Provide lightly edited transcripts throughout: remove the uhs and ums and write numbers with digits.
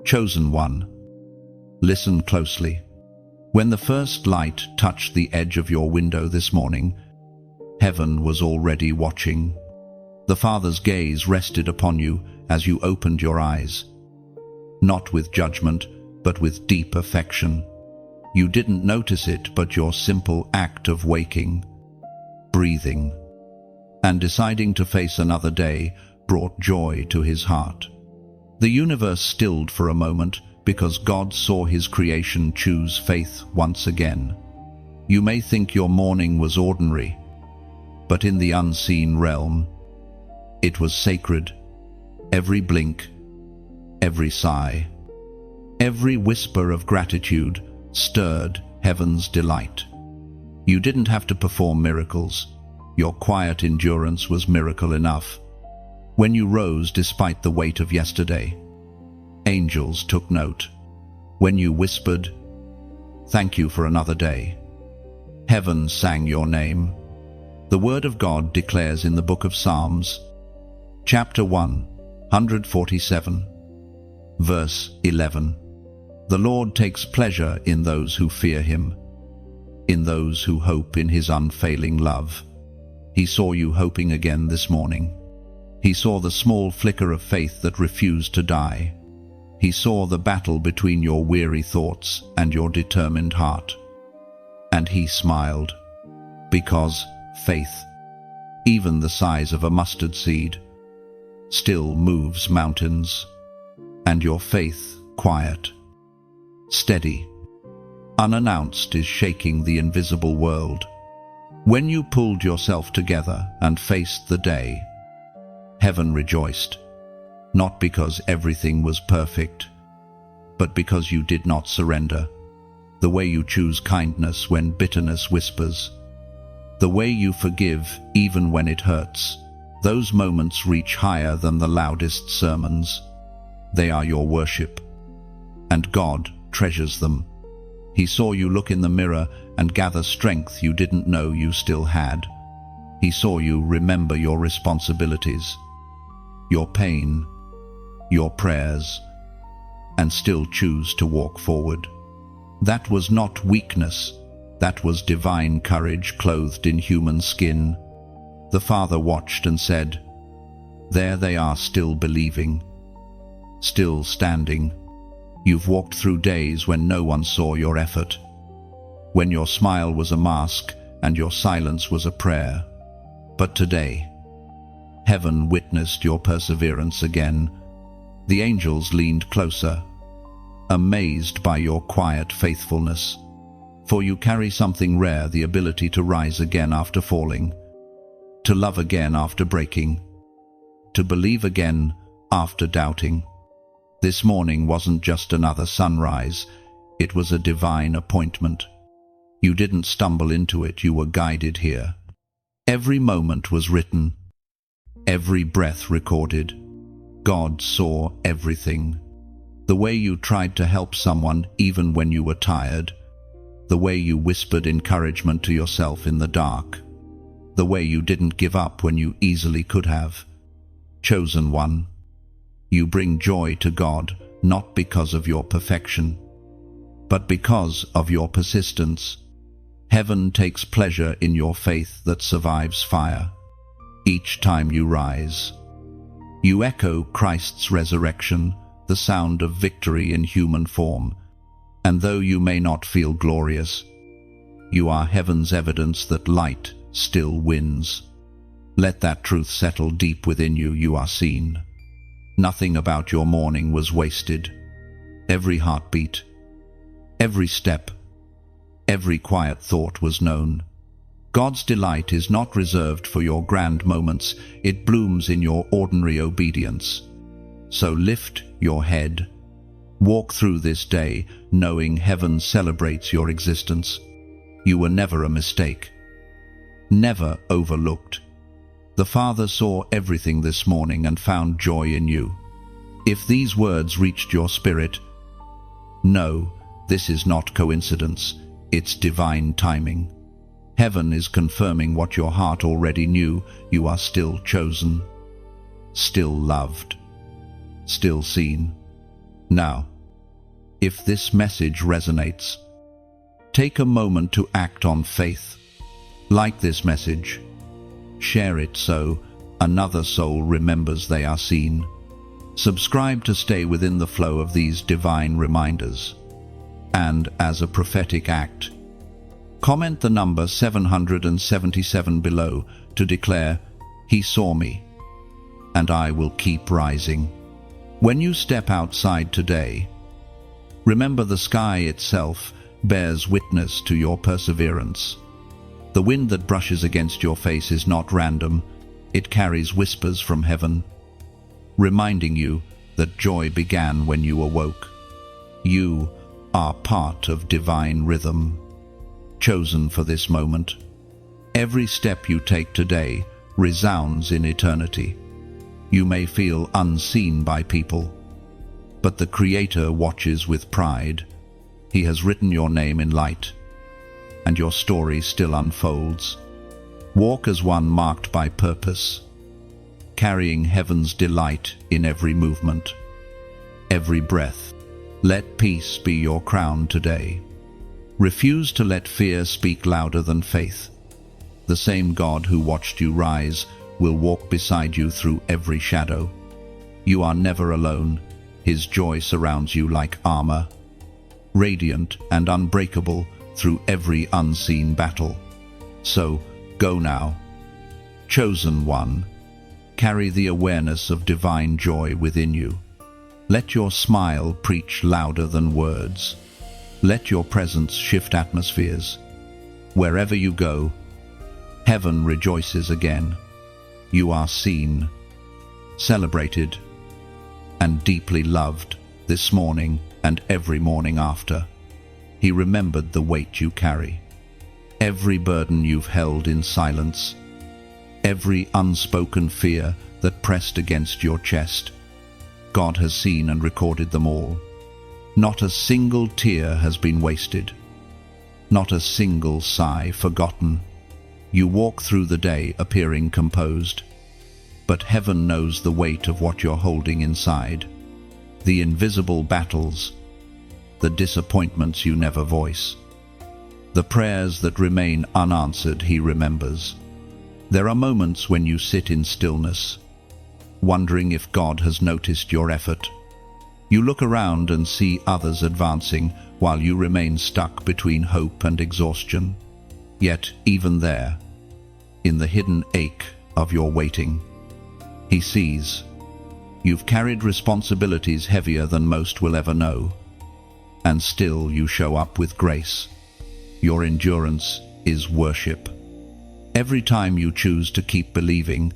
Chosen one, listen closely. When the first light touched the edge of your window this morning, heaven was already watching. The Father's gaze rested upon you as you opened your eyes, not with judgment, but with deep affection. You didn't notice it, but your simple act of waking, breathing, and deciding to face another day brought joy to his heart. The universe stilled for a moment because God saw his creation choose faith once again. You may think your morning was ordinary, but in the unseen realm, it was sacred. Every blink, every sigh, every whisper of gratitude stirred heaven's delight. You didn't have to perform miracles. Your quiet endurance was miracle enough. When you rose despite the weight of yesterday, angels took note. When you whispered, "Thank you for another day," heaven sang your name. The Word of God declares in the book of Psalms, chapter 147, verse 11, "The Lord takes pleasure in those who fear him, in those who hope in his unfailing love." He saw you hoping again this morning. He saw the small flicker of faith that refused to die. He saw the battle between your weary thoughts and your determined heart. And he smiled, because faith, even the size of a mustard seed, still moves mountains. And your faith, quiet, steady, unannounced, is shaking the invisible world. When you pulled yourself together and faced the day, heaven rejoiced, not because everything was perfect, but because you did not surrender. The way you choose kindness when bitterness whispers, the way you forgive even when it hurts, those moments reach higher than the loudest sermons. They are your worship, and God treasures them. He saw you look in the mirror and gather strength you didn't know you still had. He saw you remember your responsibilities, your pain, your prayers, and still choose to walk forward. That was not weakness, that was divine courage clothed in human skin. The Father watched and said, "There they are, still believing, still standing." You've walked through days when no one saw your effort, when your smile was a mask and your silence was a prayer. But today, heaven witnessed your perseverance again. The angels leaned closer, amazed by your quiet faithfulness. For you carry something rare, the ability to rise again after falling, to love again after breaking, to believe again after doubting. This morning wasn't just another sunrise, it was a divine appointment. You didn't stumble into it, you were guided here. Every moment was written, every breath recorded. God saw everything. The way you tried to help someone even when you were tired, the way you whispered encouragement to yourself in the dark, the way you didn't give up when you easily could have. Chosen one, you bring joy to God, not because of your perfection, but because of your persistence. Heaven takes pleasure in your faith that survives fire. Each time you rise, you echo Christ's resurrection, the sound of victory in human form. And though you may not feel glorious, you are heaven's evidence that light still wins. Let that truth settle deep within you. You are seen. Nothing about your morning was wasted. Every heartbeat, every step, every quiet thought was known. God's delight is not reserved for your grand moments, it blooms in your ordinary obedience. So lift your head, walk through this day knowing heaven celebrates your existence. You were never a mistake, never overlooked. The Father saw everything this morning and found joy in you. If these words reached your spirit, know this is not coincidence, it's divine timing. Heaven is confirming what your heart already knew. You are still chosen, still loved, still seen. Now, If this message resonates, take a moment to act on faith. Like this message, share it so another soul remembers they are seen. Subscribe to stay within the flow of these divine reminders. And as a prophetic act, comment the number 777 below to declare, "He saw me, and I will keep rising." When you step outside today, remember the sky itself bears witness to your perseverance. The wind that brushes against your face is not random. It carries whispers from heaven, reminding you that joy began when you awoke. You are part of divine rhythm, chosen for this moment. Every step you take today resounds in eternity. You may feel unseen by people, but the Creator watches with pride. He has written your name in light, and your story still unfolds. Walk as one marked by purpose, carrying heaven's delight in every movement, every breath. Let peace be your crown today. Refuse to let fear speak louder than faith. The same God who watched you rise will walk beside you through every shadow. You are never alone. His joy surrounds you like armor, radiant and unbreakable through every unseen battle. So, go now. Chosen one, carry the awareness of divine joy within you. Let your smile preach louder than words. Let your presence shift atmospheres. Wherever you go, heaven rejoices again. You are seen, celebrated, and deeply loved this morning and every morning after. He remembered the weight you carry, every burden you've held in silence, every unspoken fear that pressed against your chest. God has seen and recorded them all. Not a single tear has been wasted, not a single sigh forgotten. You walk through the day appearing composed, but heaven knows the weight of what you're holding inside. The invisible battles, the disappointments you never voice, the prayers that remain unanswered, He remembers. There are moments when you sit in stillness, wondering if God has noticed your effort. You look around and see others advancing while you remain stuck between hope and exhaustion. Yet, even there, in the hidden ache of your waiting, He sees. You've carried responsibilities heavier than most will ever know, and still you show up with grace. Your endurance is worship. Every time you choose to keep believing,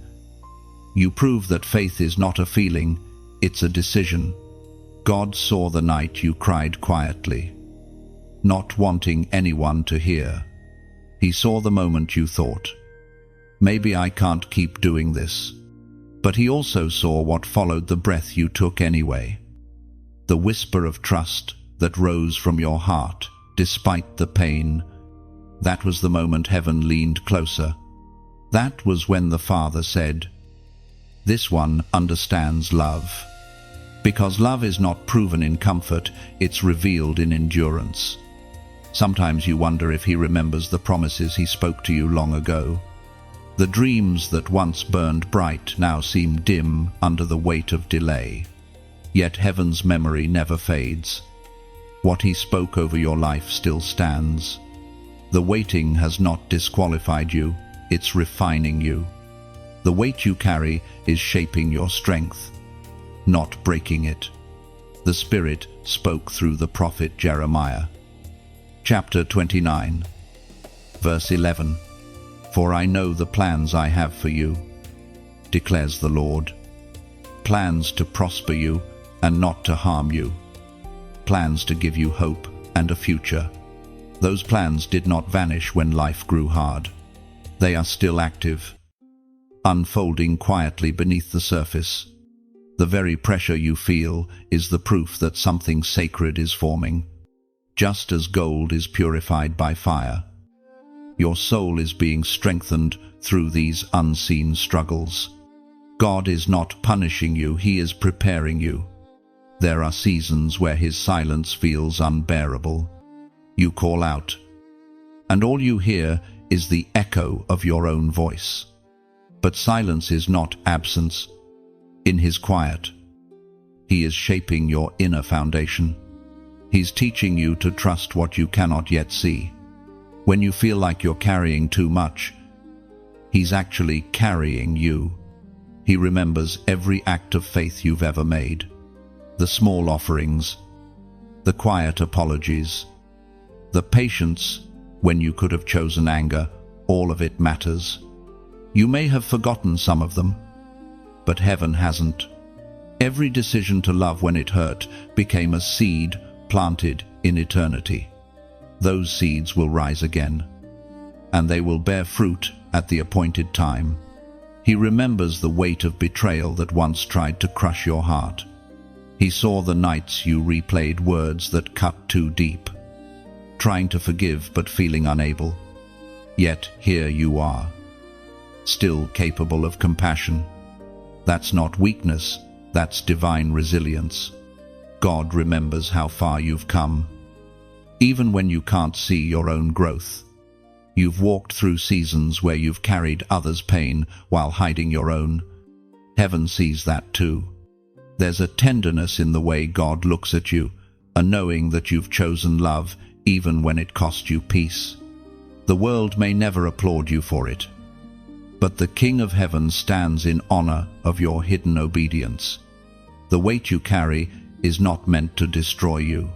you prove that faith is not a feeling, it's a decision. God saw the night you cried quietly, not wanting anyone to hear. He saw the moment you thought, "Maybe I can't keep doing this." But He also saw what followed the breath you took anyway. The whisper of trust that rose from your heart despite the pain. That was the moment heaven leaned closer. That was when the Father said, "This one understands love." Because love is not proven in comfort, it's revealed in endurance. Sometimes you wonder if He remembers the promises He spoke to you long ago. The dreams that once burned bright now seem dim under the weight of delay. Yet heaven's memory never fades. What He spoke over your life still stands. The waiting has not disqualified you, it's refining you. The weight you carry is shaping your strength, not breaking it. The Spirit spoke through the prophet Jeremiah. Chapter 29, verse 11. "For I know the plans I have for you, declares the Lord. Plans to prosper you and not to harm you. Plans to give you hope and a future." Those plans did not vanish when life grew hard. They are still active, unfolding quietly beneath the surface. The very pressure you feel is the proof that something sacred is forming. Just as gold is purified by fire, your soul is being strengthened through these unseen struggles. God is not punishing you, He is preparing you. There are seasons where his silence feels unbearable. You call out, and all you hear is the echo of your own voice. But silence is not absence. In his quiet, he is shaping your inner foundation. He's teaching you to trust what you cannot yet see. When you feel like you're carrying too much, he's actually carrying you. He remembers every act of faith you've ever made. The small offerings, the quiet apologies, the patience when you could have chosen anger, all of it matters. You may have forgotten some of them, but heaven hasn't. Every decision to love when it hurt became a seed planted in eternity. Those seeds will rise again, and they will bear fruit at the appointed time. He remembers the weight of betrayal that once tried to crush your heart. He saw the nights you replayed words that cut too deep, trying to forgive but feeling unable. Yet here you are, still capable of compassion. That's not weakness, that's divine resilience. God remembers how far you've come. Even when you can't see your own growth, you've walked through seasons where you've carried others' pain while hiding your own. Heaven sees that too. There's a tenderness in the way God looks at you, a knowing that you've chosen love even when it cost you peace. The world may never applaud you for it, but the King of Heaven stands in honor of your hidden obedience. The weight you carry is not meant to destroy you.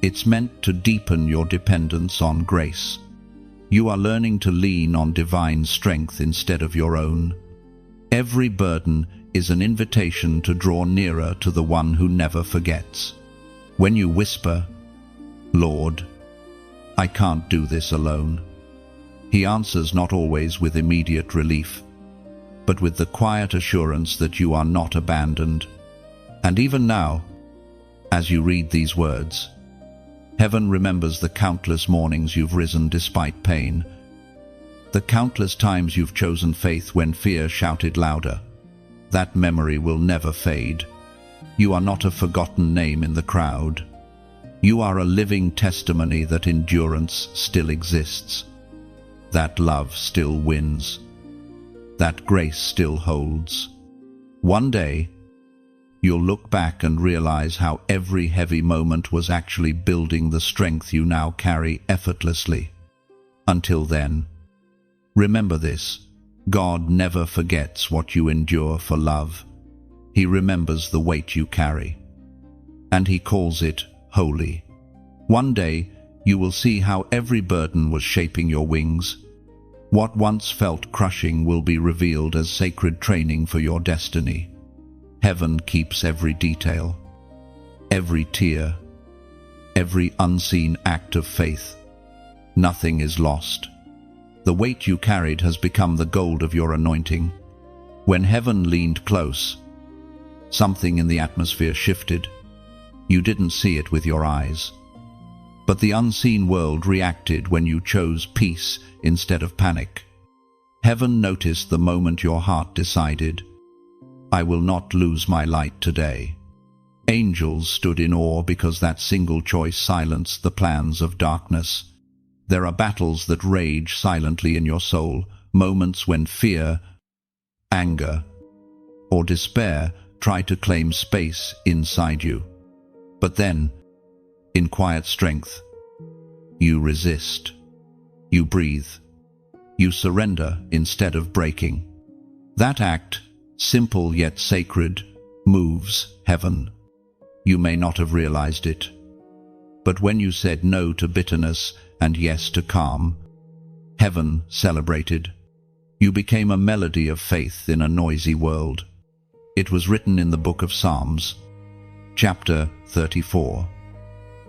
It's meant to deepen your dependence on grace. You are learning to lean on divine strength instead of your own. Every burden is an invitation to draw nearer to the one who never forgets. When you whisper, "Lord, I can't do this alone," he answers not always with immediate relief, but with the quiet assurance that you are not abandoned. And even now, as you read these words, heaven remembers the countless mornings you've risen despite pain, the countless times you've chosen faith when fear shouted louder. That memory will never fade. You are not a forgotten name in the crowd. You are a living testimony that endurance still exists, that love still wins, that grace still holds. One day, you'll look back and realize how every heavy moment was actually building the strength you now carry effortlessly. Until then, remember this: God never forgets what you endure for love. He remembers the weight you carry, and he calls it holy. One day, you will see how every burden was shaping your wings. What once felt crushing will be revealed as sacred training for your destiny. Heaven keeps every detail, every tear, every unseen act of faith. Nothing is lost. The weight you carried has become the gold of your anointing. When heaven leaned close, something in the atmosphere shifted. You didn't see it with your eyes, but the unseen world reacted when you chose peace instead of panic. Heaven noticed the moment your heart decided, "I will not lose my light today." Angels stood in awe because that single choice silenced the plans of darkness. There are battles that rage silently in your soul, moments when fear, anger, or despair try to claim space inside you. But then, in quiet strength, you resist. You breathe. You surrender instead of breaking. That act, simple yet sacred, moves heaven. You may not have realized it, but when you said no to bitterness and yes to calm, heaven celebrated. You became a melody of faith in a noisy world. It was written in the book of Psalms, chapter 34,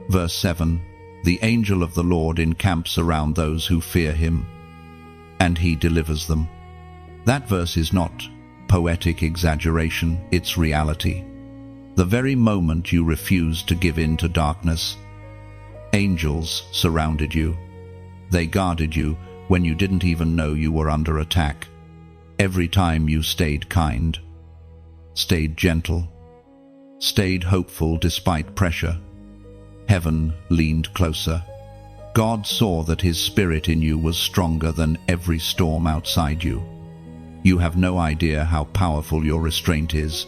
verse 7, "The angel of the Lord encamps around those who fear him, and he delivers them." That verse is not poetic exaggeration, it's reality. The very moment you refused to give in to darkness, angels surrounded you. They guarded you when you didn't even know you were under attack. Every time you stayed kind, stayed gentle, stayed hopeful despite pressure. Heaven leaned closer. God saw that His Spirit in you was stronger than every storm outside you. You have no idea how powerful your restraint is.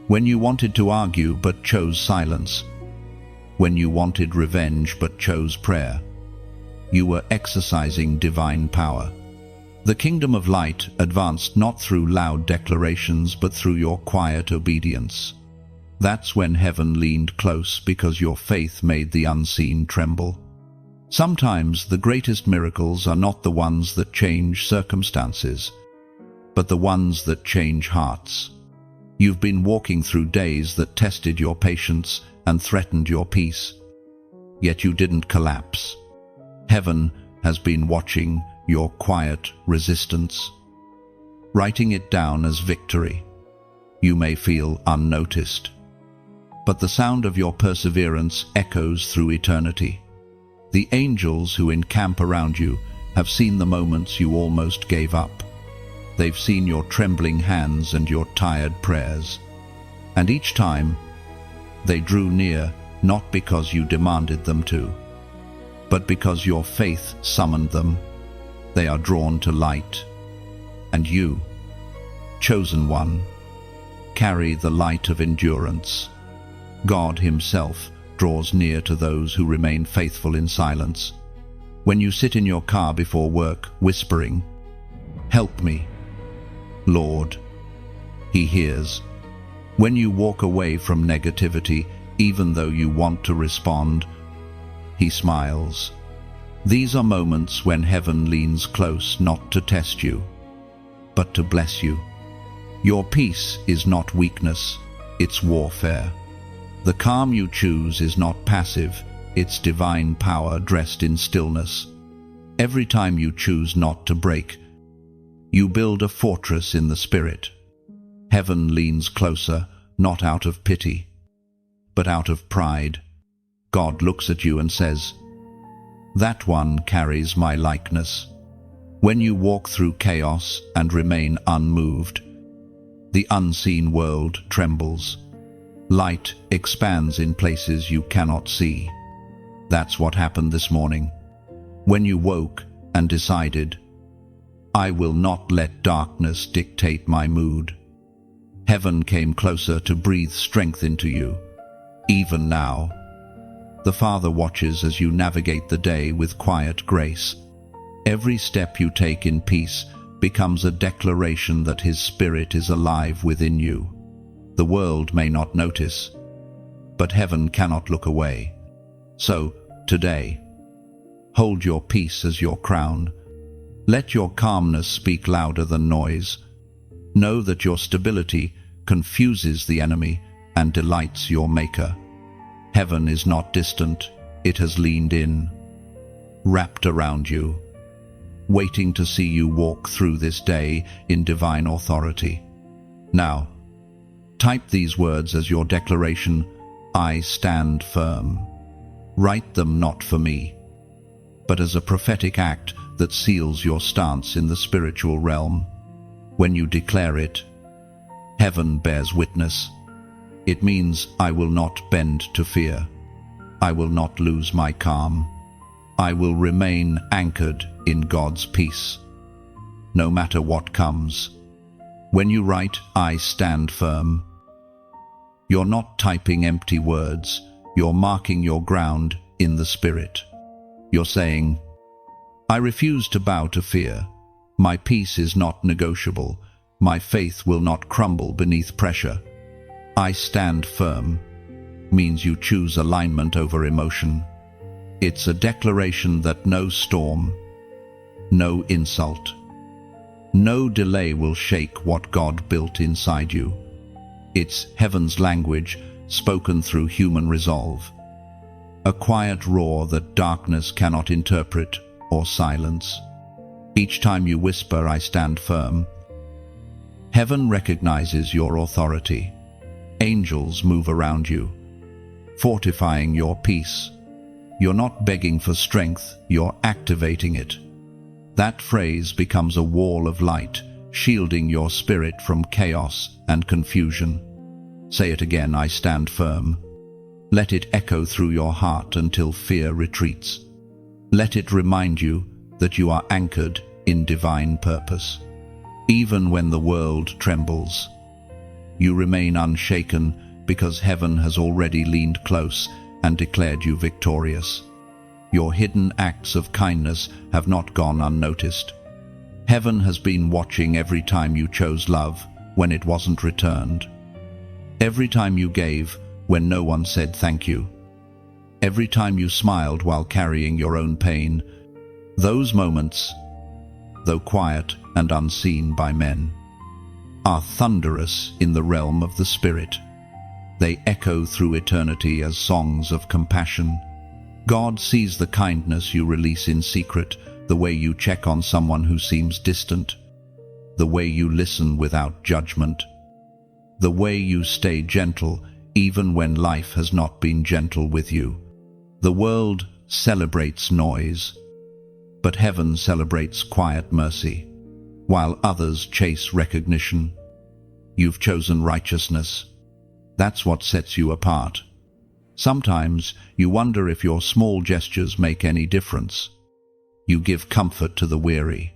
When you wanted to argue but chose silence, when you wanted revenge but chose prayer, you were exercising divine power. The kingdom of light advanced not through loud declarations but through your quiet obedience. That's when heaven leaned close, because your faith made the unseen tremble. Sometimes the greatest miracles are not the ones that change circumstances, but the ones that change hearts. You've been walking through days that tested your patience and threatened your peace, yet you didn't collapse. Heaven has been watching your quiet resistance, writing it down as victory. You may feel unnoticed, but the sound of your perseverance echoes through eternity. The angels who encamp around you have seen the moments you almost gave up. They've seen your trembling hands and your tired prayers. And each time, they drew near, not because you demanded them to, but because your faith summoned them. They are drawn to light. And you, chosen one, carry the light of endurance. God Himself draws near to those who remain faithful in silence. When you sit in your car before work, whispering, "Help me, Lord," He hears. When you walk away from negativity, even though you want to respond, He smiles. These are moments when heaven leans close, not to test you, but to bless you. Your peace is not weakness, it's warfare. The calm you choose is not passive, it's divine power dressed in stillness. Every time you choose not to break, you build a fortress in the Spirit. Heaven leans closer, not out of pity, but out of pride. God looks at you and says, "That one carries my likeness." When you walk through chaos and remain unmoved, the unseen world trembles. Light expands in places you cannot see. That's what happened this morning. When you woke and decided, "I will not let darkness dictate my mood," heaven came closer to breathe strength into you. Even now, the Father watches as you navigate the day with quiet grace. Every step you take in peace becomes a declaration that His Spirit is alive within you. The world may not notice, but heaven cannot look away. So, today, hold your peace as your crown. Let your calmness speak louder than noise. Know that your stability confuses the enemy and delights your Maker. Heaven is not distant, it has leaned in, wrapped around you, waiting to see you walk through this day in divine authority. Now, type these words as your declaration: "I stand firm." Write them not for me, but as a prophetic act that seals your stance in the spiritual realm. When you declare it, heaven bears witness. It means, I will not bend to fear. I will not lose my calm. I will remain anchored in God's peace, no matter what comes. When you write, "I stand firm," you're not typing empty words, you're marking your ground in the Spirit. You're saying, "I refuse to bow to fear. My peace is not negotiable. My faith will not crumble beneath pressure." "I stand firm" means you choose alignment over emotion. It's a declaration that no storm, no insult, no delay will shake what God built inside you. It's heaven's language spoken through human resolve, a quiet roar that darkness cannot interpret or silence. Each time you whisper, "I stand firm," heaven recognizes your authority. Angels move around you, fortifying your peace. You're not begging for strength, you're activating it. That phrase becomes a wall of light, shielding your spirit from chaos and confusion. Say it again, I stand firm. Let it echo through your heart until fear retreats. Let it remind you that you are anchored in divine purpose. Even when the world trembles, you remain unshaken because heaven has already leaned close and declared you victorious. Your hidden acts of kindness have not gone unnoticed. Heaven has been watching every time you chose love when it wasn't returned. Every time you gave when no one said thank you. Every time you smiled while carrying your own pain. Those moments, though quiet and unseen by men, are thunderous in the realm of the Spirit. They echo through eternity as songs of compassion. God sees the kindness you release in secret, the way you check on someone who seems distant, the way you listen without judgment, the way you stay gentle even when life has not been gentle with you. The world celebrates noise, but heaven celebrates quiet mercy. While others chase recognition, you've chosen righteousness. That's what sets you apart. Sometimes you wonder if your small gestures make any difference. You give comfort to the weary,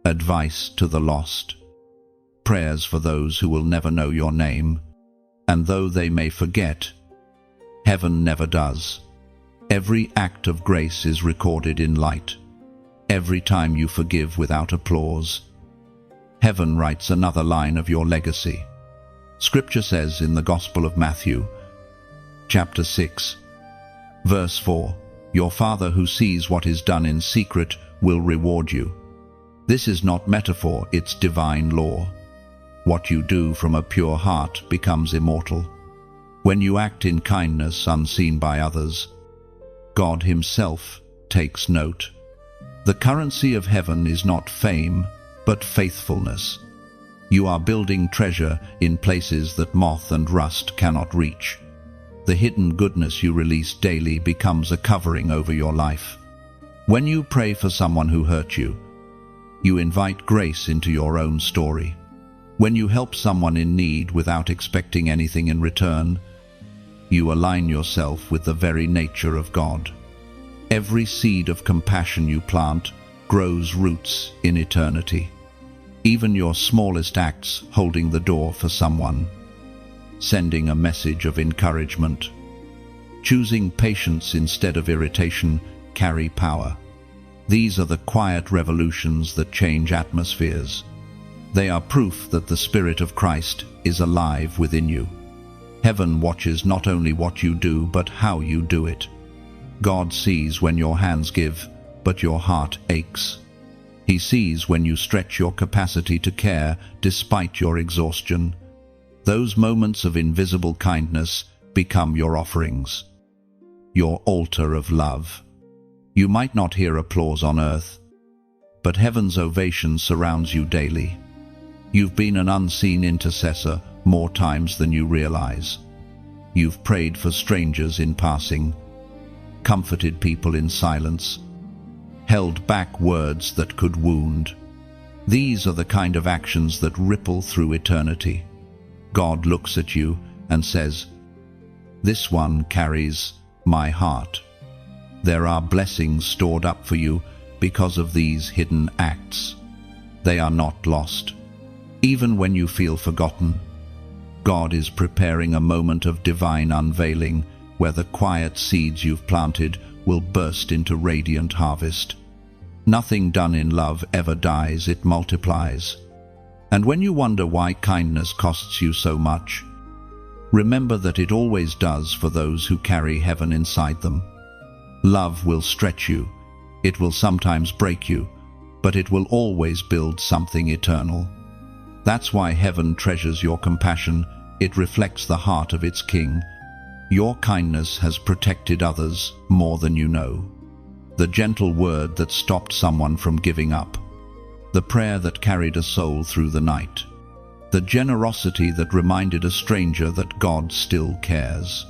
advice to the lost, prayers for those who will never know your name. And though they may forget, heaven never does. Every act of grace is recorded in light. Every time you forgive without applause, heaven writes another line of your legacy. Scripture says in the Gospel of Matthew, chapter 6, verse 4, "Your Father who sees what is done in secret will reward you." This is not metaphor, it's divine law. What you do from a pure heart becomes immortal. When you act in kindness unseen by others, God Himself takes note. The currency of heaven is not fame, but faithfulness. You are building treasure in places that moth and rust cannot reach. The hidden goodness you release daily becomes a covering over your life. When you pray for someone who hurt you, you invite grace into your own story. When you help someone in need without expecting anything in return, you align yourself with the very nature of God. Every seed of compassion you plant grows roots in eternity. Even your smallest acts holding the door for someone, sending a message of encouragement, choosing patience instead of irritation carry power. These are the quiet revolutions that change atmospheres. They are proof that the Spirit of Christ is alive within you. Heaven watches not only what you do, but how you do it. God sees when your hands give, but your heart aches. He sees when you stretch your capacity to care despite your exhaustion. Those moments of invisible kindness become your offerings, your altar of love. You might not hear applause on earth, but heaven's ovation surrounds you daily. You've been an unseen intercessor more times than you realize. You've prayed for strangers in passing, comforted people in silence, held back words that could wound. These are the kind of actions that ripple through eternity. God looks at you and says, "This one carries my heart." There are blessings stored up for you because of these hidden acts. They are not lost. Even when you feel forgotten, God is preparing a moment of divine unveiling where the quiet seeds you've planted will burst into radiant harvest. Nothing done in love ever dies, it multiplies. And when you wonder why kindness costs you so much, remember that it always does for those who carry heaven inside them. Love will stretch you, it will sometimes break you, but it will always build something eternal. That's why heaven treasures your compassion. It reflects the heart of its King. Your kindness has protected others more than you know. The gentle word that stopped someone from giving up. The prayer that carried a soul through the night. The generosity that reminded a stranger that God still cares.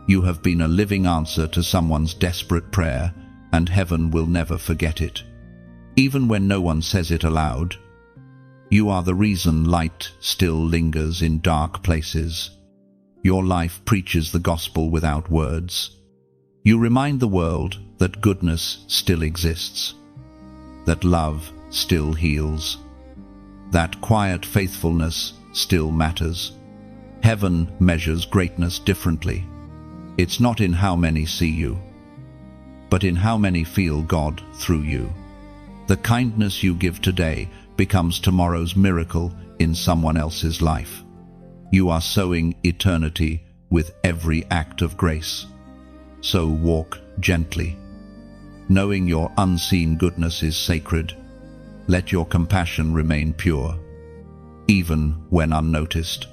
You have been a living answer to someone's desperate prayer, and heaven will never forget it. Even when no one says it aloud, you are the reason light still lingers in dark places. Your life preaches the gospel without words. You remind the world that goodness still exists, that love still heals, that quiet faithfulness still matters. Heaven measures greatness differently. It's not in how many see you, but in how many feel God through you. The kindness you give today becomes tomorrow's miracle in someone else's life. You are sowing eternity with every act of grace. So walk gently, knowing your unseen goodness is sacred. Let your compassion remain pure, even when unnoticed,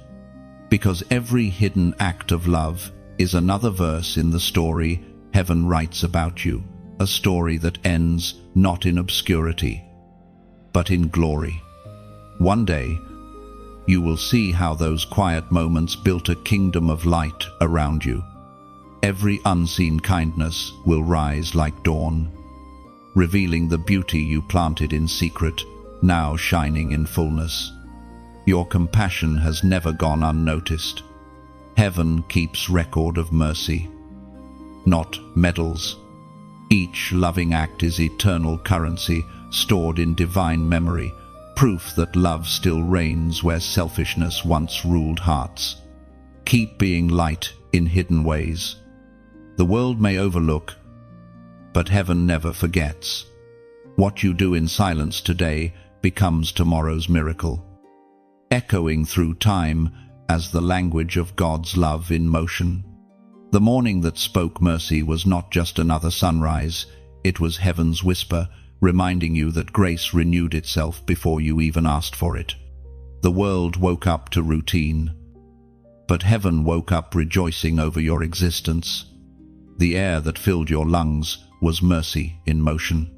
because every hidden act of love is another verse in the story heaven writes about you, a story that ends not in obscurity, but in glory. One day, you will see how those quiet moments built a kingdom of light around you. Every unseen kindness will rise like dawn, revealing the beauty you planted in secret, now shining in fullness. Your compassion has never gone unnoticed. Heaven keeps record of mercy, not medals. Each loving act is eternal currency stored in divine memory, proof that love still reigns where selfishness once ruled hearts. Keep being light in hidden ways. The world may overlook, but heaven never forgets. What you do in silence today becomes tomorrow's miracle, echoing through time as the language of God's love in motion. The morning that spoke mercy was not just another sunrise, it was heaven's whisper, reminding you that grace renewed itself before you even asked for it. The world woke up to routine, but heaven woke up rejoicing over your existence. The air that filled your lungs was mercy in motion.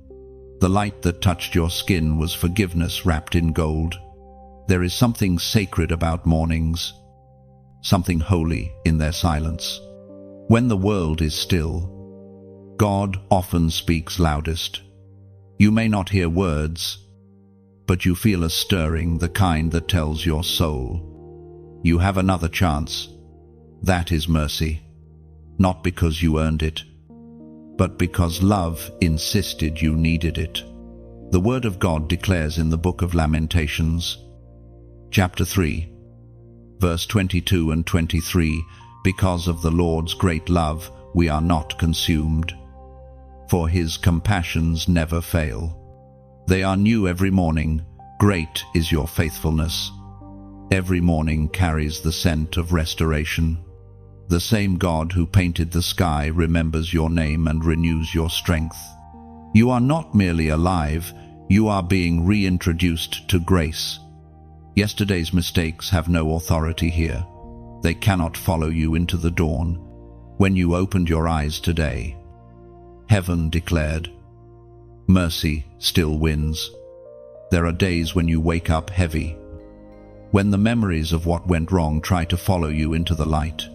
The light that touched your skin was forgiveness wrapped in gold. There is something sacred about mornings, something holy in their silence. When the world is still, God often speaks loudest. You may not hear words, but you feel a stirring, the kind that tells your soul, you have another chance. That is mercy, not because you earned it, but because love insisted you needed it. The Word of God declares in the book of Lamentations, chapter 3, verse 22 and 23, because of the Lord's great love, we are not consumed, for his compassions never fail. They are new every morning. Great is your faithfulness. Every morning carries the scent of restoration. The same God who painted the sky remembers your name and renews your strength. You are not merely alive, you are being reintroduced to grace. Yesterday's mistakes have no authority here. They cannot follow you into the dawn. When you opened your eyes today, heaven declared, mercy still wins. There are days when you wake up heavy, when the memories of what went wrong try to follow you into the light.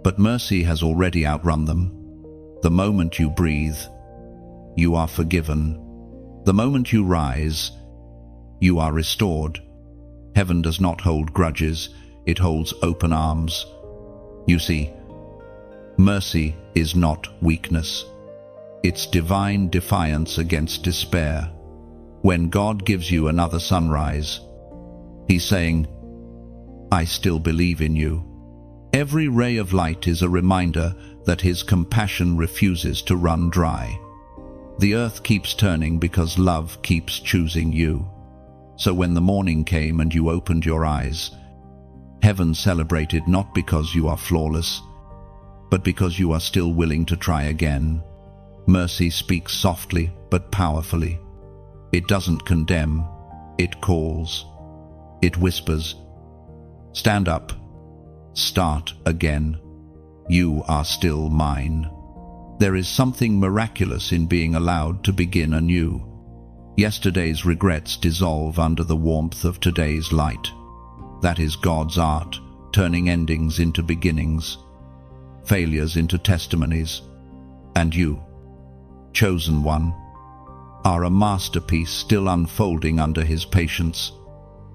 But mercy has already outrun them. The moment you breathe, you are forgiven. The moment you rise, you are restored. Heaven does not hold grudges, it holds open arms. You see, mercy is not weakness. It's divine defiance against despair. When God gives you another sunrise, he's saying, I still believe in you. Every ray of light is a reminder that his compassion refuses to run dry. The earth keeps turning because love keeps choosing you. So when the morning came and you opened your eyes, heaven celebrated not because you are flawless, but because you are still willing to try again. Mercy speaks softly but powerfully. It doesn't condemn, it calls. It whispers, stand up, start again. You are still mine. There is something miraculous in being allowed to begin anew. Yesterday's regrets dissolve under the warmth of today's light. That is God's art, turning endings into beginnings, failures into testimonies. And you, chosen one, are a masterpiece still unfolding under his patience.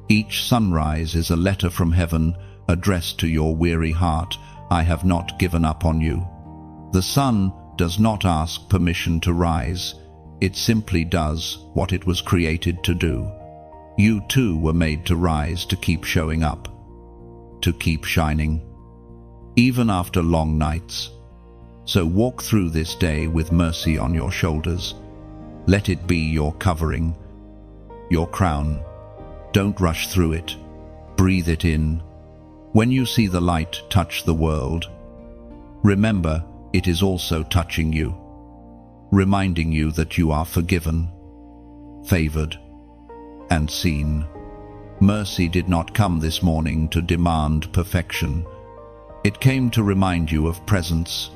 Each sunrise is a letter from heaven addressed to your weary heart, I have not given up on you. The sun does not ask permission to rise. It simply does what it was created to do. You too were made to rise, to keep showing up, to keep shining, even after long nights. So walk through this day with mercy on your shoulders. Let it be your covering, your crown. Don't rush through it. Breathe it in. When you see the light touch the world, remember it is also touching you, reminding you that you are forgiven, favored, and seen. Mercy did not come this morning to demand perfection. It came to remind you of presence.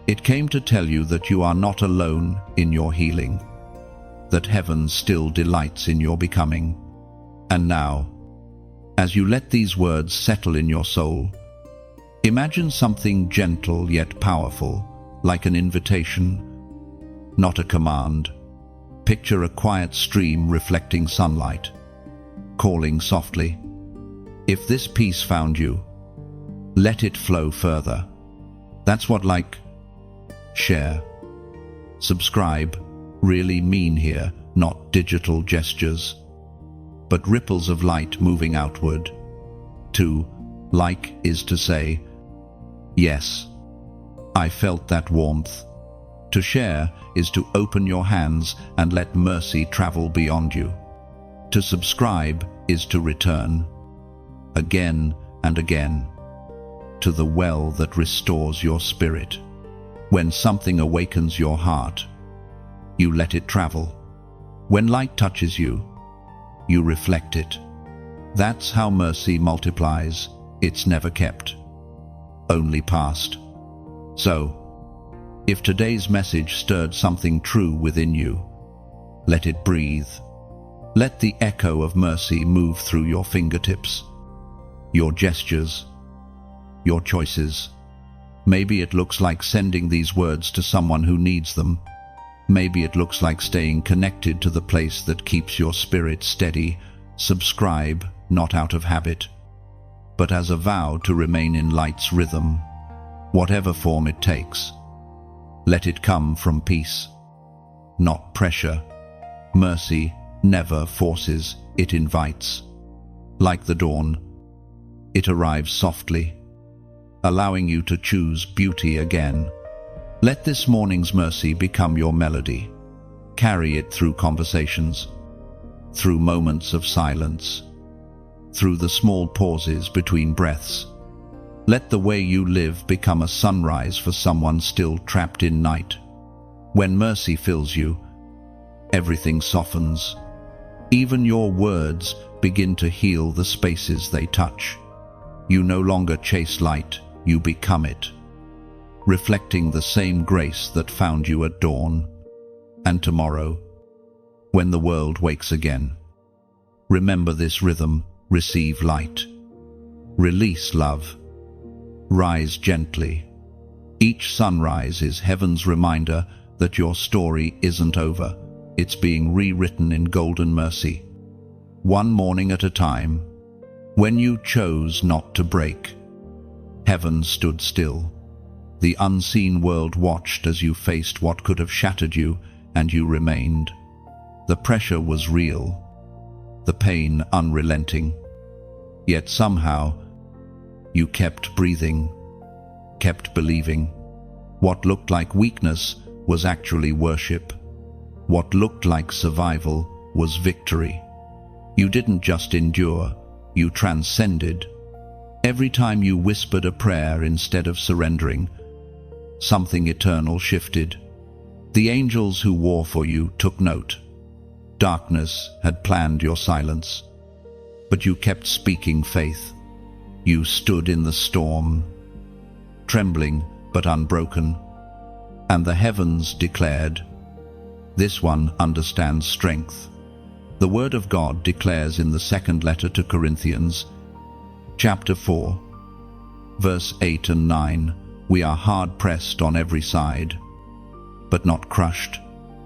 It came to tell you that you are not alone in your healing, that heaven still delights in your becoming. And now, as you let these words settle in your soul, imagine something gentle yet powerful, like an invitation, not a command. Picture a quiet stream reflecting sunlight, calling softly. If this peace found you, let it flow further. That's what like, share, subscribe really mean here, not digital gestures, but ripples of light moving outward. To like is to say, yes, I felt that warmth. To share is to open your hands and let mercy travel beyond you. To subscribe is to return, again and again, to the well that restores your spirit. When something awakens your heart, you let it travel. When light touches you, you reflect it. That's how mercy multiplies. It's never kept, only passed. So, if today's message stirred something true within you, let it breathe. Let the echo of mercy move through your fingertips, your gestures, your choices. Maybe it looks like sending these words to someone who needs them. Maybe it looks like staying connected to the place that keeps your spirit steady. Subscribe, not out of habit, but as a vow to remain in light's rhythm, whatever form it takes. Let it come from peace, not pressure. Mercy never forces, it invites. Like the dawn, it arrives softly, allowing you to choose beauty again. Let this morning's mercy become your melody. Carry it through conversations, through moments of silence, through the small pauses between breaths. Let the way you live become a sunrise for someone still trapped in night. When mercy fills you, everything softens. Even your words begin to heal the spaces they touch. You no longer chase light, you become it, reflecting the same grace that found you at dawn. And tomorrow, when the world wakes again, remember this rhythm. Receive light, release love, rise gently. Each sunrise is heaven's reminder that your story isn't over. It's being rewritten in golden mercy, one morning at a time. When you chose not to break, heaven stood still. The unseen world watched as you faced what could have shattered you, and you remained. The pressure was real, the pain unrelenting. Yet somehow, you kept breathing, kept believing. What looked like weakness was actually worship. What looked like survival was victory. You didn't just endure, you transcended. Every time you whispered a prayer instead of surrendering, something eternal shifted. The angels who war for you took note. Darkness had planned your silence, but you kept speaking faith. You stood in the storm, trembling but unbroken, and the heavens declared, "This one understands strength." The Word of God declares in the second letter to Corinthians, chapter 4, verse 8 and 9, "We are hard-pressed on every side, but not crushed,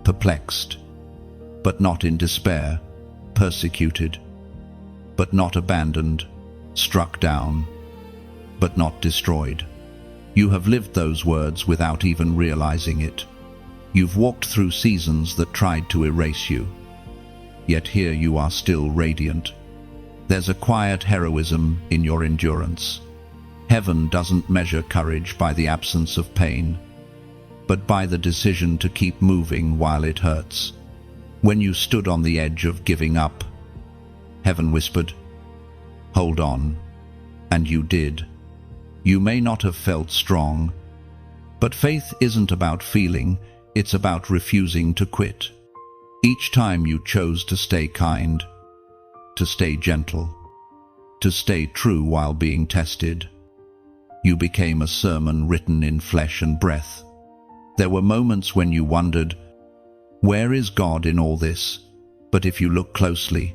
perplexed, but not in despair, persecuted, but not abandoned, struck down, but not destroyed. You have lived those words without even realizing it. You've walked through seasons that tried to erase you. Yet here you are still radiant. There's a quiet heroism in your endurance. Heaven doesn't measure courage by the absence of pain, but by the decision to keep moving while it hurts. When you stood on the edge of giving up, heaven whispered, "Hold on," and you did. You may not have felt strong, but faith isn't about feeling, it's about refusing to quit. Each time you chose to stay kind, to stay gentle, to stay true while being tested, you became a sermon written in flesh and breath. There were moments when you wondered, where is God in all this? But if you look closely,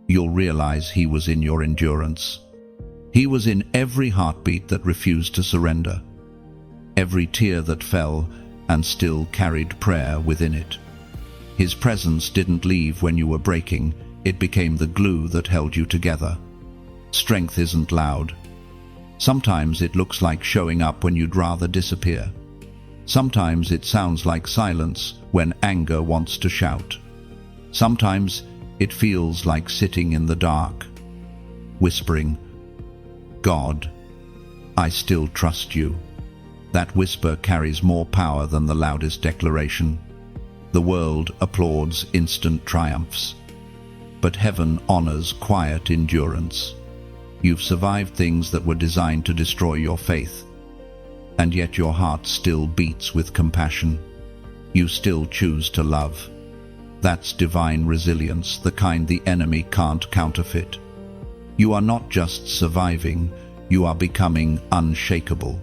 you'll realize He was in your endurance. He was in every heartbeat that refused to surrender, every tear that fell and still carried prayer within it. His presence didn't leave when you were breaking, it became the glue that held you together. Strength isn't loud. Sometimes it looks like showing up when you'd rather disappear. Sometimes it sounds like silence when anger wants to shout. Sometimes it feels like sitting in the dark, whispering, "God, I still trust you." That whisper carries more power than the loudest declaration. The world applauds instant triumphs, but heaven honors quiet endurance. You've survived things that were designed to destroy your faith, and yet your heart still beats with compassion. You still choose to love. That's divine resilience, the kind the enemy can't counterfeit. You are not just surviving, you are becoming unshakable.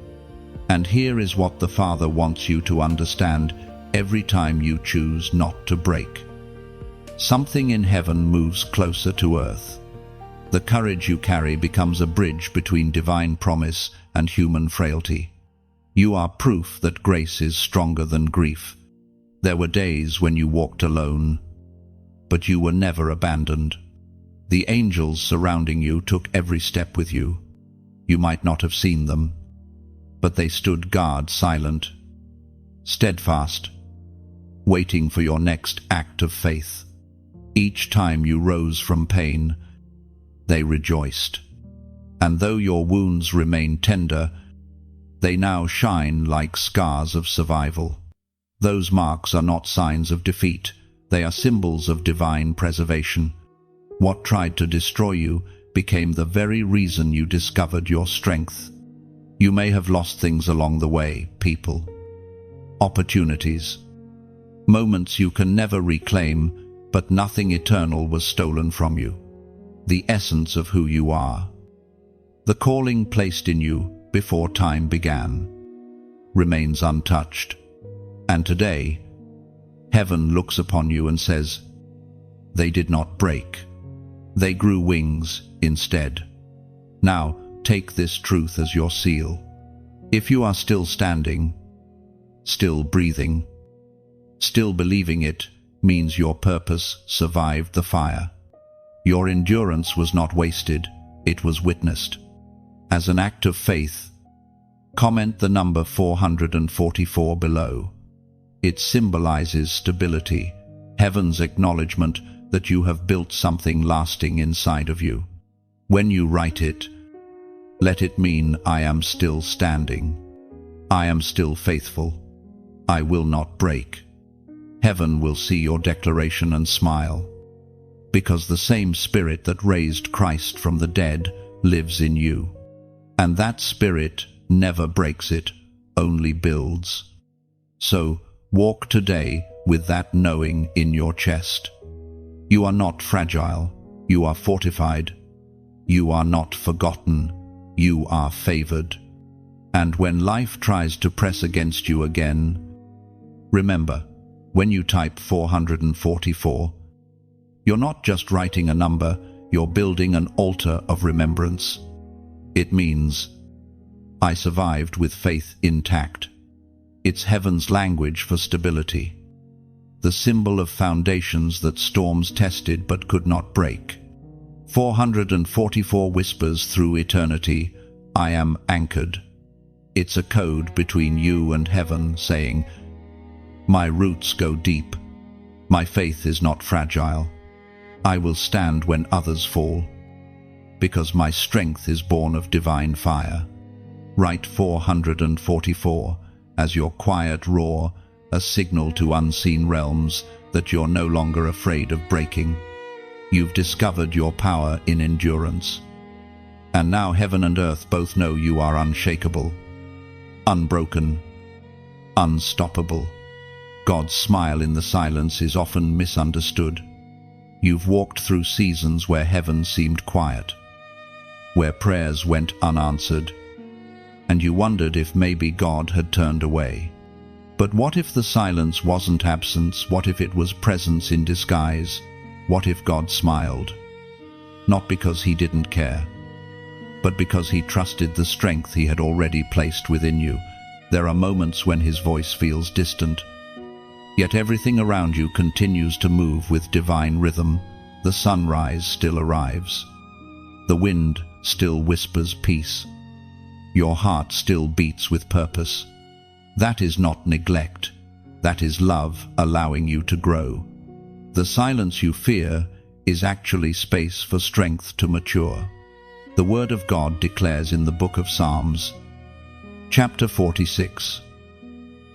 And here is what the Father wants you to understand every time you choose not to break. Something in heaven moves closer to earth. The courage you carry becomes a bridge between divine promise and human frailty. You are proof that grace is stronger than grief. There were days when you walked alone, but you were never abandoned. The angels surrounding you took every step with you. You might not have seen them, but they stood guard, silent, steadfast, waiting for your next act of faith. Each time you rose from pain, they rejoiced. And though your wounds remain tender, they now shine like scars of survival. Those marks are not signs of defeat, they are symbols of divine preservation. What tried to destroy you became the very reason you discovered your strength. You may have lost things along the way, people, opportunities, moments you can never reclaim, but nothing eternal was stolen from you. The essence of who you are, the calling placed in you before time began, remains untouched. And today, heaven looks upon you and says, they did not break. They grew wings instead. Now, take this truth as your seal. If you are still standing, still breathing, still believing, it means your purpose survived the fire. Your endurance was not wasted, it was witnessed. As an act of faith, comment the number 444 below. It symbolizes stability, heaven's acknowledgement that you have built something lasting inside of you. When you write it, let it mean, I am still standing. I am still faithful. I will not break. Heaven will see your declaration and smile, because the same Spirit that raised Christ from the dead lives in you. And that Spirit never breaks, it only builds. So, walk today with that knowing in your chest. You are not fragile, you are fortified. You are not forgotten, you are favored. And when life tries to press against you again, remember, when you type 444, you're not just writing a number, you're building an altar of remembrance. It means, I survived with faith intact. It's heaven's language for stability, the symbol of foundations that storms tested but could not break. 444 whispers through eternity, I am anchored. It's a code between you and heaven saying, my roots go deep. My faith is not fragile. I will stand when others fall, because my strength is born of divine fire. Write 444 as your quiet roar, a signal to unseen realms that you're no longer afraid of breaking. You've discovered your power in endurance. And now heaven and earth both know you are unshakable, unbroken, unstoppable. God's smile in the silence is often misunderstood. You've walked through seasons where heaven seemed quiet, where prayers went unanswered, and you wondered if maybe God had turned away. But what if the silence wasn't absence? What if it was presence in disguise? What if God smiled? Not because he didn't care, but because he trusted the strength he had already placed within you. There are moments when his voice feels distant, yet everything around you continues to move with divine rhythm. The sunrise still arrives. The wind still whispers peace. Your heart still beats with purpose. That is not neglect. That is love allowing you to grow. The silence you fear is actually space for strength to mature. The Word of God declares in the book of Psalms, chapter 46,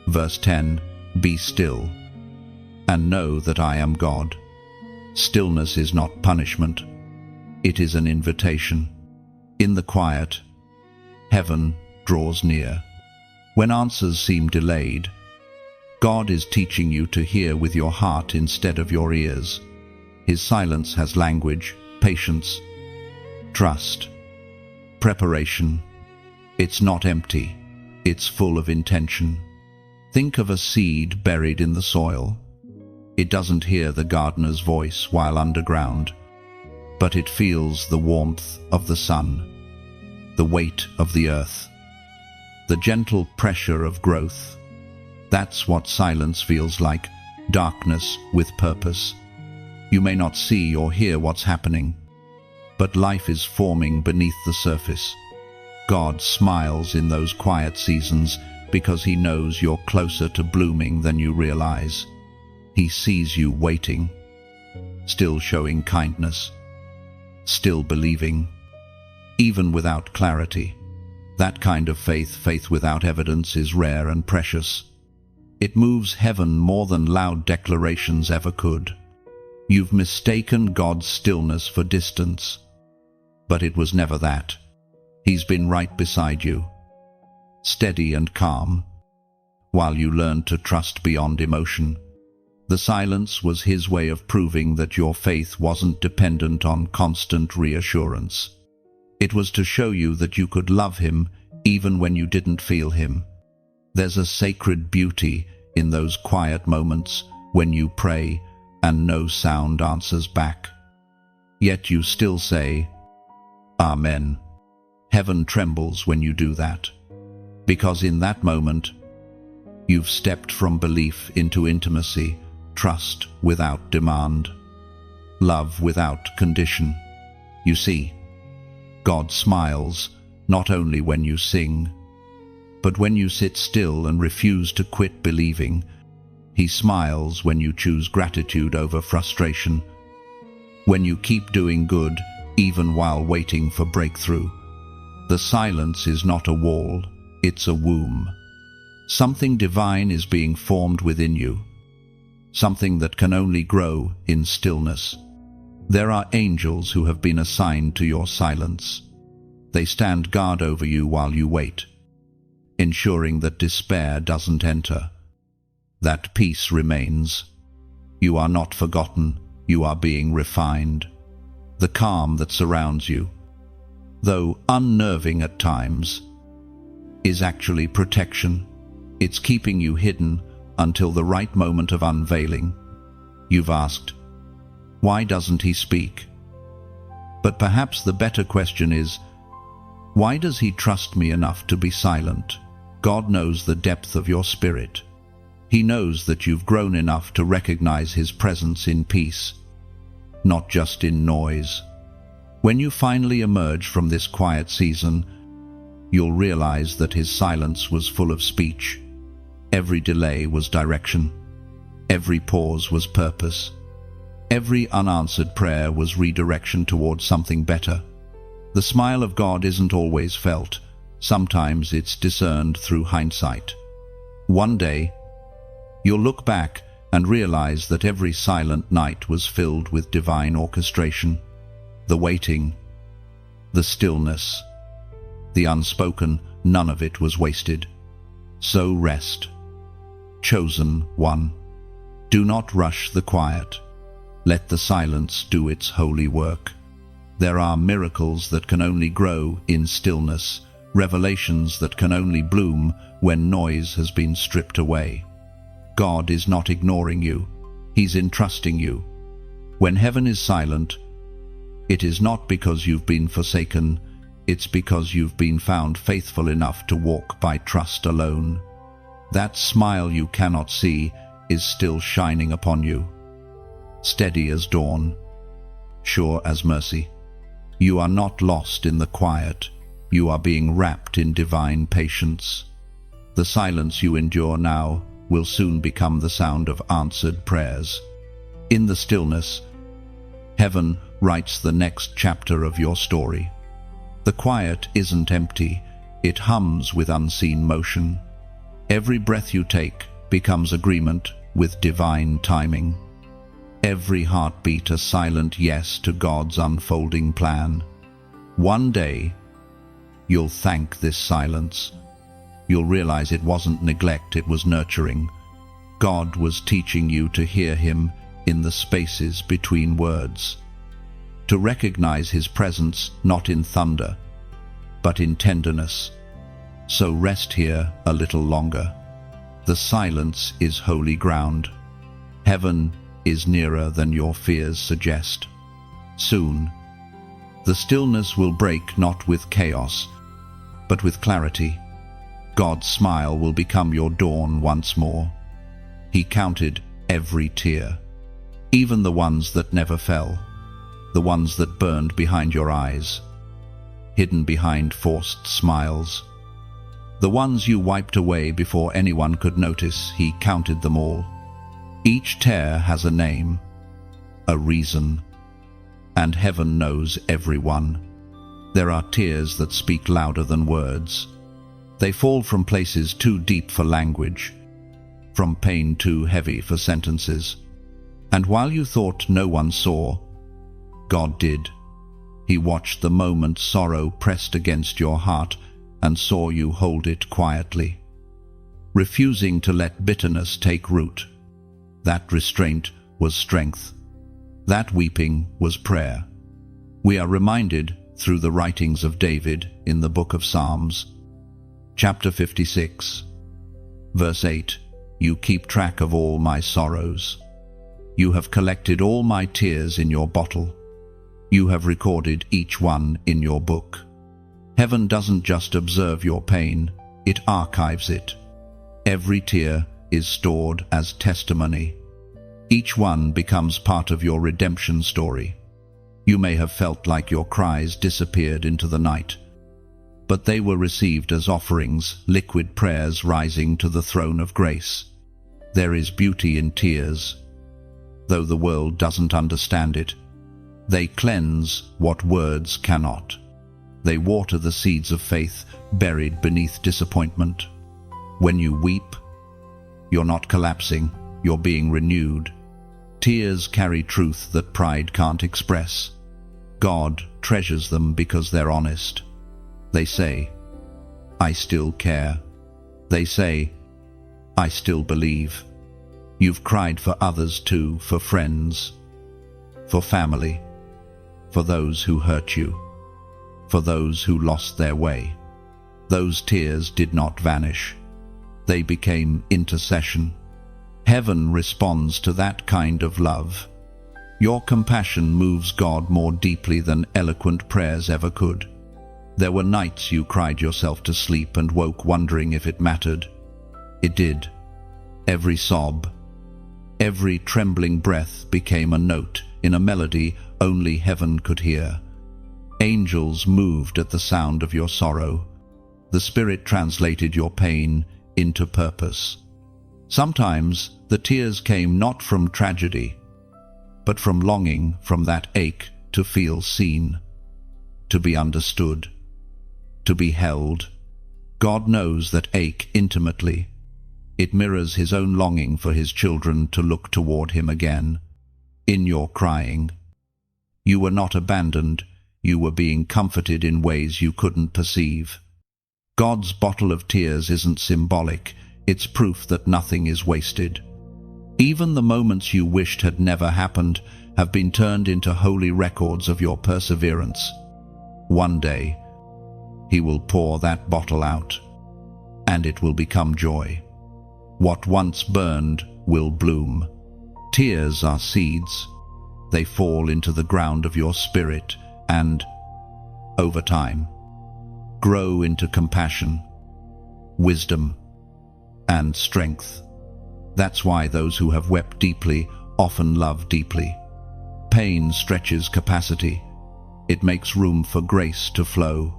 verse 10, be still, and know that I am God. Stillness is not punishment. It is an invitation. In the quiet, heaven draws near. When answers seem delayed, God is teaching you to hear with your heart instead of your ears. His silence has language, patience, trust, preparation. It's not empty. It's full of intention. Think of a seed buried in the soil. It doesn't hear the gardener's voice while underground, but it feels the warmth of the sun, the weight of the earth, the gentle pressure of growth. That's what silence feels like, darkness with purpose. You may not see or hear what's happening, but life is forming beneath the surface. God smiles in those quiet seasons because he knows you're closer to blooming than you realize. He sees you waiting, still showing kindness, still believing, even without clarity. That kind of faith without evidence, is rare and precious. It moves heaven more than loud declarations ever could. You've mistaken God's stillness for distance, but it was never that. He's been right beside you, steady and calm, while you learned to trust beyond emotion. The silence was his way of proving that your faith wasn't dependent on constant reassurance. It was to show you that you could love him even when you didn't feel him. There's a sacred beauty in those quiet moments when you pray and no sound answers back. Yet you still say, Amen. Heaven trembles when you do that, because in that moment, you've stepped from belief into intimacy, trust without demand, love without condition. You see, God smiles not only when you sing, but when you sit still and refuse to quit believing. He smiles when you choose gratitude over frustration, when you keep doing good even while waiting for breakthrough. The silence is not a wall, it's a womb. Something divine is being formed within you, something that can only grow in stillness. There are angels who have been assigned to your silence. They stand guard over you while you wait, ensuring that despair doesn't enter, that peace remains. You are not forgotten, you are being refined. The calm that surrounds you, though unnerving at times, is actually protection. It's keeping you hidden until the right moment of unveiling. You've asked, why doesn't he speak? But perhaps the better question is, why does he trust me enough to be silent? God knows the depth of your spirit. He knows that you've grown enough to recognize his presence in peace, not just in noise. When you finally emerge from this quiet season, you'll realize that his silence was full of speech. Every delay was direction. Every pause was purpose. Every unanswered prayer was redirection towards something better. The smile of God isn't always felt. Sometimes it's discerned through hindsight. One day, you'll look back and realize that every silent night was filled with divine orchestration. The waiting, the stillness, the unspoken, none of it was wasted. So rest. Chosen one. Do not rush the quiet. Let the silence do its holy work. There are miracles that can only grow in stillness, revelations that can only bloom when noise has been stripped away. God is not ignoring you. He's entrusting you. When heaven is silent, it is not because you've been forsaken, it's because you've been found faithful enough to walk by trust alone. That smile you cannot see is still shining upon you. Steady as dawn, sure as mercy. You are not lost in the quiet. You are being wrapped in divine patience. The silence you endure now will soon become the sound of answered prayers. In the stillness, heaven writes the next chapter of your story. The quiet isn't empty, it hums with unseen motion. Every breath you take becomes agreement with divine timing. Every heartbeat a silent yes to God's unfolding plan. One day, you'll thank this silence. You'll realize it wasn't neglect, it was nurturing. God was teaching you to hear him in the spaces between words. To recognize his presence not in thunder, but in tenderness. So rest here a little longer. The silence is holy ground. Heaven is nearer than your fears suggest. Soon, the stillness will break not with chaos, but with clarity. God's smile will become your dawn once more. He counted every tear, even the ones that never fell, the ones that burned behind your eyes, hidden behind forced smiles. The ones you wiped away before anyone could notice, he counted them all. Each tear has a name, a reason, and heaven knows every one. There are tears that speak louder than words. They fall from places too deep for language, from pain too heavy for sentences. And while you thought no one saw, God did. He watched the moment sorrow pressed against your heart and saw you hold it quietly, refusing to let bitterness take root. That restraint was strength. That weeping was prayer. We are reminded through the writings of David in the book of Psalms, chapter 56, verse 8, "You keep track of all my sorrows. You have collected all my tears in your bottle. You have recorded each one in your book." Heaven doesn't just observe your pain, it archives it. Every tear is stored as testimony. Each one becomes part of your redemption story. You may have felt like your cries disappeared into the night, but they were received as offerings, liquid prayers rising to the throne of grace. There is beauty in tears, though the world doesn't understand it. They cleanse what words cannot. They water the seeds of faith buried beneath disappointment. When you weep, you're not collapsing, you're being renewed. Tears carry truth that pride can't express. God treasures them because they're honest. They say, "I still care." They say, "I still believe." You've cried for others too, for friends, for family, for those who hurt you, for those who lost their way. Those tears did not vanish. They became intercession. Heaven responds to that kind of love. Your compassion moves God more deeply than eloquent prayers ever could. There were nights you cried yourself to sleep and woke wondering if it mattered. It did. Every sob, every trembling breath became a note in a melody only heaven could hear. Angels moved at the sound of your sorrow. The Spirit translated your pain into purpose. Sometimes the tears came not from tragedy, but from longing, from that ache to feel seen, to be understood, to be held. God knows that ache intimately. It mirrors his own longing for his children to look toward him again. In your crying, you were not abandoned, you were being comforted in ways you couldn't perceive. God's bottle of tears isn't symbolic, it's proof that nothing is wasted. Even the moments you wished had never happened have been turned into holy records of your perseverance. One day, he will pour that bottle out, and it will become joy. What once burned will bloom. Tears are seeds. They fall into the ground of your spirit and, over time, grow into compassion, wisdom, and strength. That's why those who have wept deeply often love deeply. Pain stretches capacity. It makes room for grace to flow.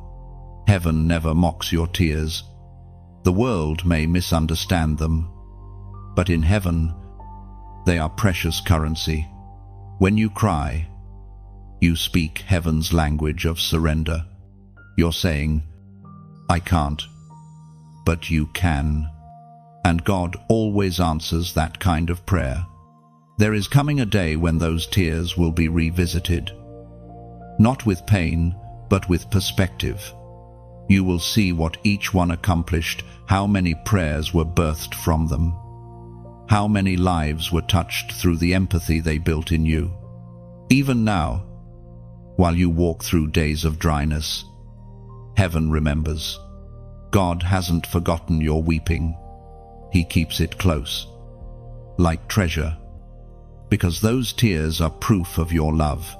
Heaven never mocks your tears. The world may misunderstand them, but in heaven, they are precious currency. When you cry, you speak heaven's language of surrender. You're saying, I can't, but you can. And God always answers that kind of prayer. There is coming a day when those tears will be revisited. Not with pain, but with perspective. You will see what each one accomplished, how many prayers were birthed from them, how many lives were touched through the empathy they built in you. Even now, while you walk through days of dryness, heaven remembers. God hasn't forgotten your weeping. He keeps it close, like treasure, because those tears are proof of your love,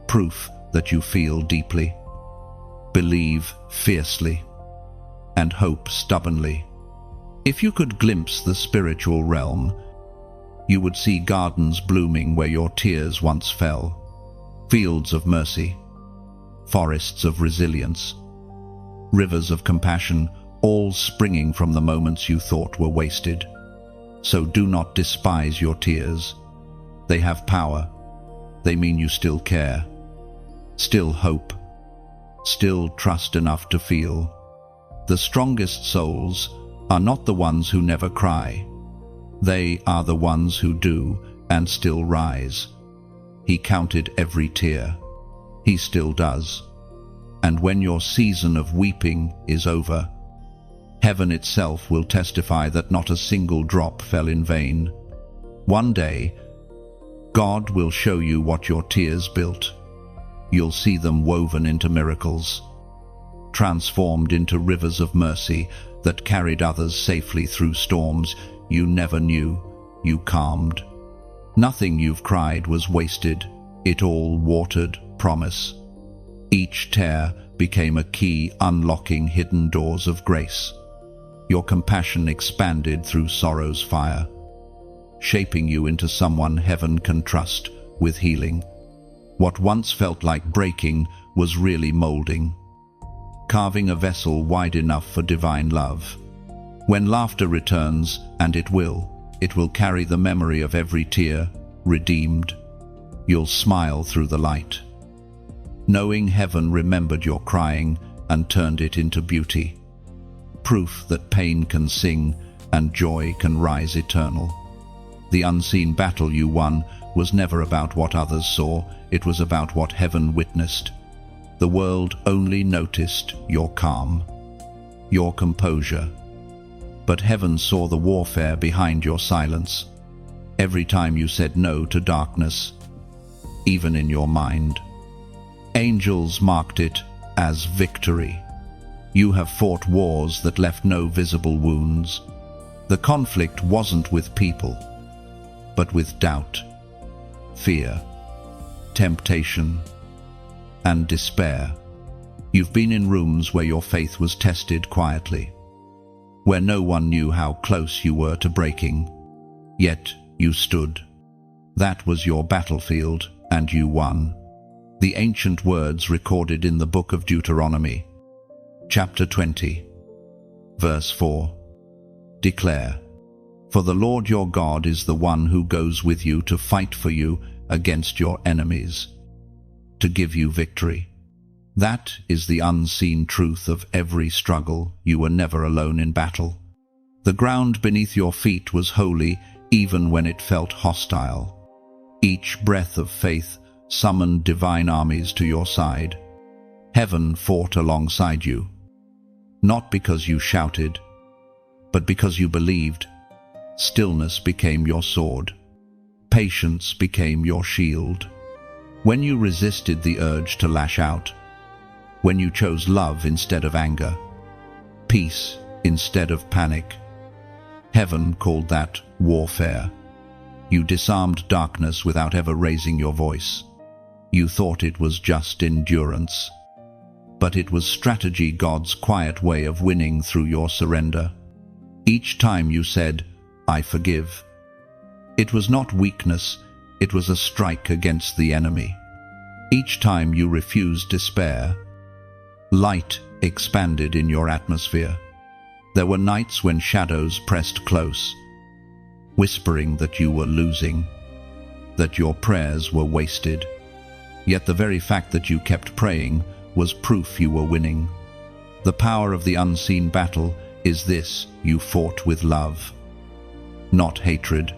proof that you feel deeply, believe fiercely, and hope stubbornly. If you could glimpse the spiritual realm, you would see gardens blooming where your tears once fell, fields of mercy, forests of resilience, rivers of compassion, all springing from the moments you thought were wasted. So do not despise your tears. They have power. They mean you still care, still hope, still trust enough to feel. The strongest souls are not the ones who never cry. They are the ones who do and still rise. He counted every tear. He still does. And when your season of weeping is over, heaven itself will testify that not a single drop fell in vain. One day, God will show you what your tears built. You'll see them woven into miracles, transformed into rivers of mercy that carried others safely through storms you never knew you calmed. Nothing you've cried was wasted. It all watered promise. Each tear became a key unlocking hidden doors of grace. Your compassion expanded through sorrow's fire, shaping you into someone heaven can trust with healing. What once felt like breaking was really molding, carving a vessel wide enough for divine love. When laughter returns, and it will carry the memory of every tear, redeemed. You'll smile through the light, knowing heaven remembered your crying and turned it into beauty. Proof that pain can sing and joy can rise eternal. The unseen battle you won was never about what others saw, it was about what heaven witnessed. The world only noticed your calm, your composure, but heaven saw the warfare behind your silence. Every time you said no to darkness, even in your mind. Angels marked it as victory. You have fought wars that left no visible wounds. The conflict wasn't with people, but with doubt, fear, temptation, and despair. You've been in rooms where your faith was tested quietly, where no one knew how close you were to breaking, yet you stood. That was your battlefield, and you won. The ancient words recorded in the book of Deuteronomy, chapter 20. Verse 4. Declare, for the Lord your God is the one who goes with you to fight for you against your enemies, to give you victory. That is the unseen truth of every struggle. You were never alone in battle. The ground beneath your feet was holy even when it felt hostile. Each breath of faith summoned divine armies to your side. Heaven fought alongside you, not because you shouted, but because you believed. Stillness became your sword. Patience became your shield. When you resisted the urge to lash out, when you chose love instead of anger, peace instead of panic, heaven called that warfare. You disarmed darkness without ever raising your voice. You thought it was just endurance, but it was strategy, God's quiet way of winning through your surrender. Each time you said, I forgive, it was not weakness, it was a strike against the enemy. Each time you refused despair, light expanded in your atmosphere. There were nights when shadows pressed close, whispering that you were losing, that your prayers were wasted. Yet the very fact that you kept praying was proof you were winning. The power of the unseen battle is this: you fought with love, not hatred,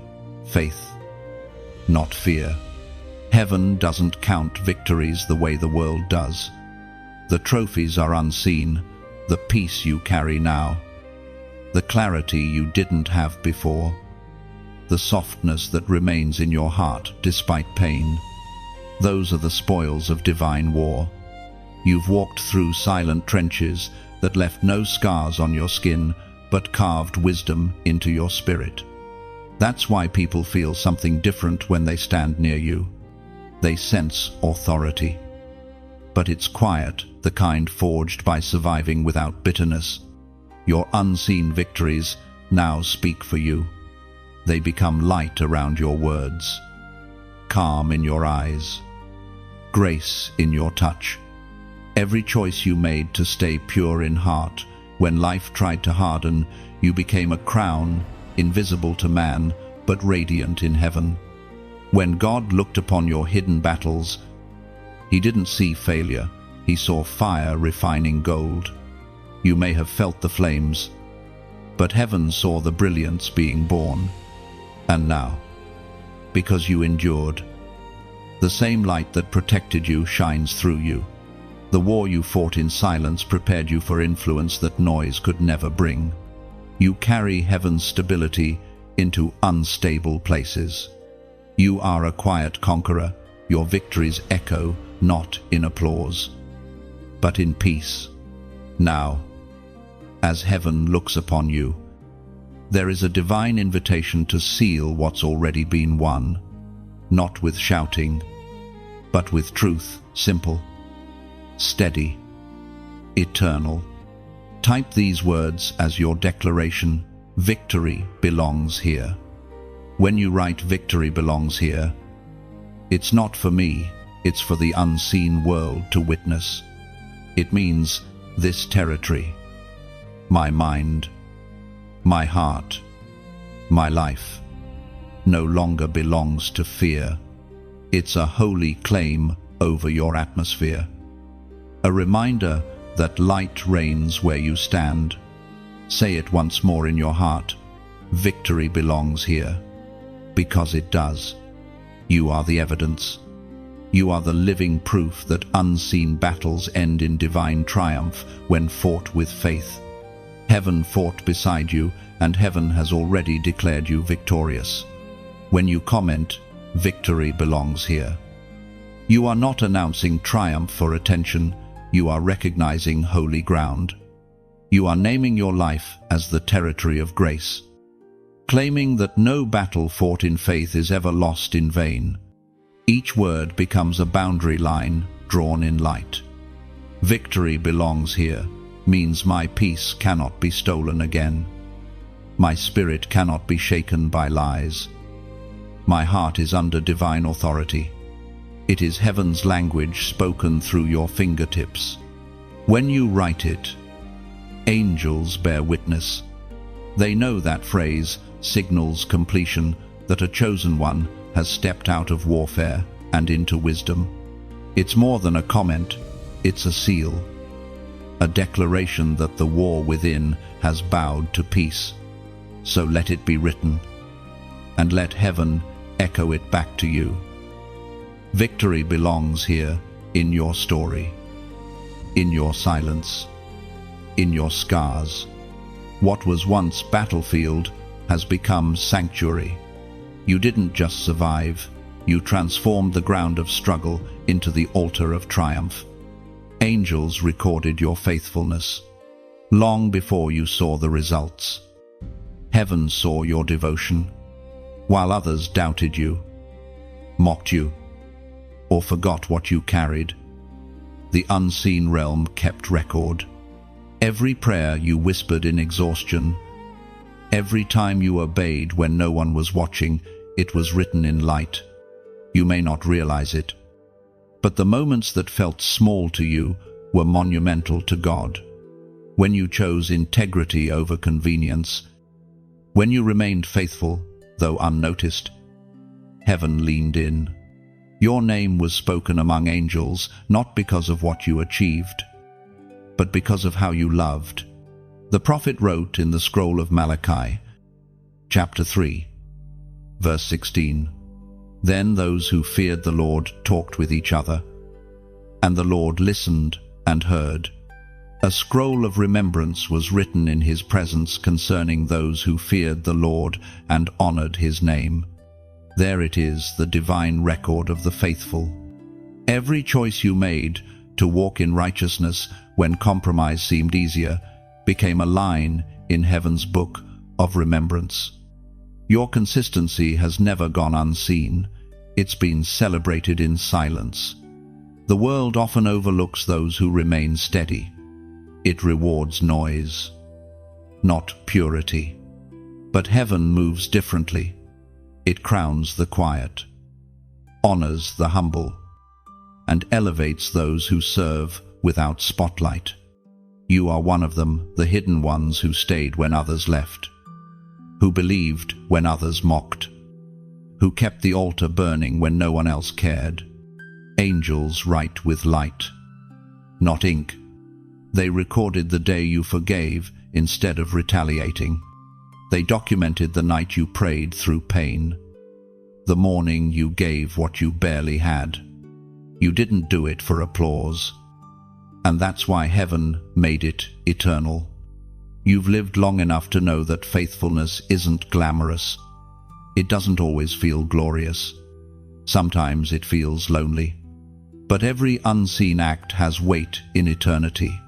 faith, not fear. Heaven doesn't count victories the way the world does. The trophies are unseen, the peace you carry now, the clarity you didn't have before, the softness that remains in your heart despite pain. Those are the spoils of divine war. You've walked through silent trenches that left no scars on your skin, but carved wisdom into your spirit. That's why people feel something different when they stand near you. They sense authority. But it's quiet, the kind forged by surviving without bitterness. Your unseen victories now speak for you. They become light around your words, calm in your eyes, grace in your touch. Every choice you made to stay pure in heart, when life tried to harden, you became a crown, invisible to man, but radiant in heaven. When God looked upon your hidden battles, He didn't see failure, He saw fire refining gold. You may have felt the flames, but heaven saw the brilliance being born. And now, because you endured, the same light that protected you shines through you. The war you fought in silence prepared you for influence that noise could never bring. You carry heaven's stability into unstable places. You are a quiet conqueror. Your victories echo not in applause, but in peace. Now, as heaven looks upon you, there is a divine invitation to seal what's already been won, not with shouting, but with truth, simple, steady, eternal. Type these words as your declaration: victory belongs here. When you write "victory belongs here," it's not for me, it's for the unseen world to witness. It means this territory, my mind, my heart, my life, no longer belongs to fear. It's a holy claim over your atmosphere. A reminder that light reigns where you stand. Say it once more in your heart: victory belongs here. Because it does. You are the evidence. You are the living proof that unseen battles end in divine triumph when fought with faith. Heaven fought beside you, and heaven has already declared you victorious. When you comment, "Victory belongs here," you are not announcing triumph for attention, you are recognizing holy ground. You are naming your life as the territory of grace, claiming that no battle fought in faith is ever lost in vain. Each word becomes a boundary line drawn in light. Victory belongs here means my peace cannot be stolen again. My spirit cannot be shaken by lies. My heart is under divine authority. It is heaven's language spoken through your fingertips. When you write it, Angels bear witness. They know that phrase signals completion, that a chosen one has stepped out of warfare and into wisdom. It's more than a comment, it's a seal, a declaration that the war within has bowed to peace. So let it be written, and let heaven echo it back to you. Victory belongs here, in your story, in your silence, in your scars. What was once battlefield has become sanctuary. You didn't just survive, you transformed the ground of struggle into the altar of triumph. Angels recorded your faithfulness, long before you saw the results. Heaven saw your devotion, while others doubted you, mocked you, or forgot what you carried. The unseen realm kept record. Every prayer you whispered in exhaustion, every time you obeyed when no one was watching, it was written in light. You may not realize it, but the moments that felt small to you were monumental to God. When you chose integrity over convenience, when you remained faithful, though unnoticed, heaven leaned in. Your name was spoken among angels, not because of what you achieved, but because of how you loved. The prophet wrote in the scroll of Malachi, chapter 3, verse 16, "Then those who feared the Lord talked with each other, and the Lord listened and heard. A scroll of remembrance was written in his presence concerning those who feared the Lord and honored his name." There it is, the divine record of the faithful. Every choice you made to walk in righteousness when compromise seemed easier became a line in heaven's book of remembrance. Your consistency has never gone unseen. It's been celebrated in silence. The world often overlooks those who remain steady. It rewards noise, not purity. But heaven moves differently. It crowns the quiet, honors the humble, and elevates those who serve without spotlight. You are one of them, the hidden ones who stayed when others left, who believed when others mocked, who kept the altar burning when no one else cared. Angels write with light, not ink. They recorded the day you forgave instead of retaliating. They documented the night you prayed through pain, the morning you gave what you barely had. You didn't do it for applause, and that's why heaven made it eternal. You've lived long enough to know that faithfulness isn't glamorous. It doesn't always feel glorious. Sometimes it feels lonely. But every unseen act has weight in eternity.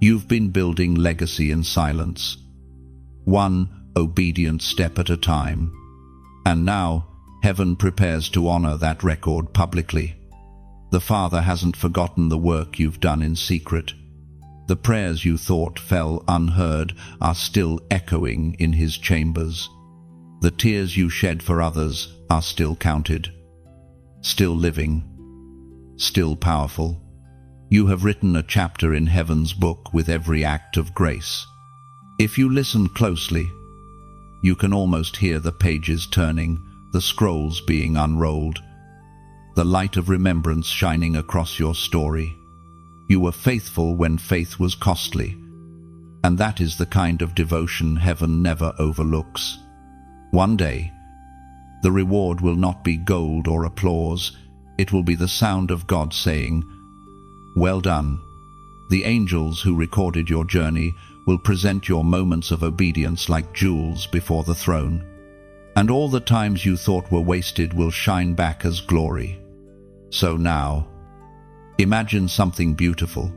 You've been building legacy in silence, one obedient step at a time. And now, heaven prepares to honor that record publicly. The Father hasn't forgotten the work you've done in secret. The prayers you thought fell unheard are still echoing in his chambers. The tears you shed for others are still counted, still living, still powerful. You have written a chapter in heaven's book with every act of grace. If you listen closely, you can almost hear the pages turning, the scrolls being unrolled, the light of remembrance shining across your story. You were faithful when faith was costly, and that is the kind of devotion heaven never overlooks. One day, the reward will not be gold or applause. It will be the sound of God saying, "Well done." The angels who recorded your journey will present your moments of obedience like jewels before the throne. And all the times you thought were wasted will shine back as glory. So now, imagine something beautiful.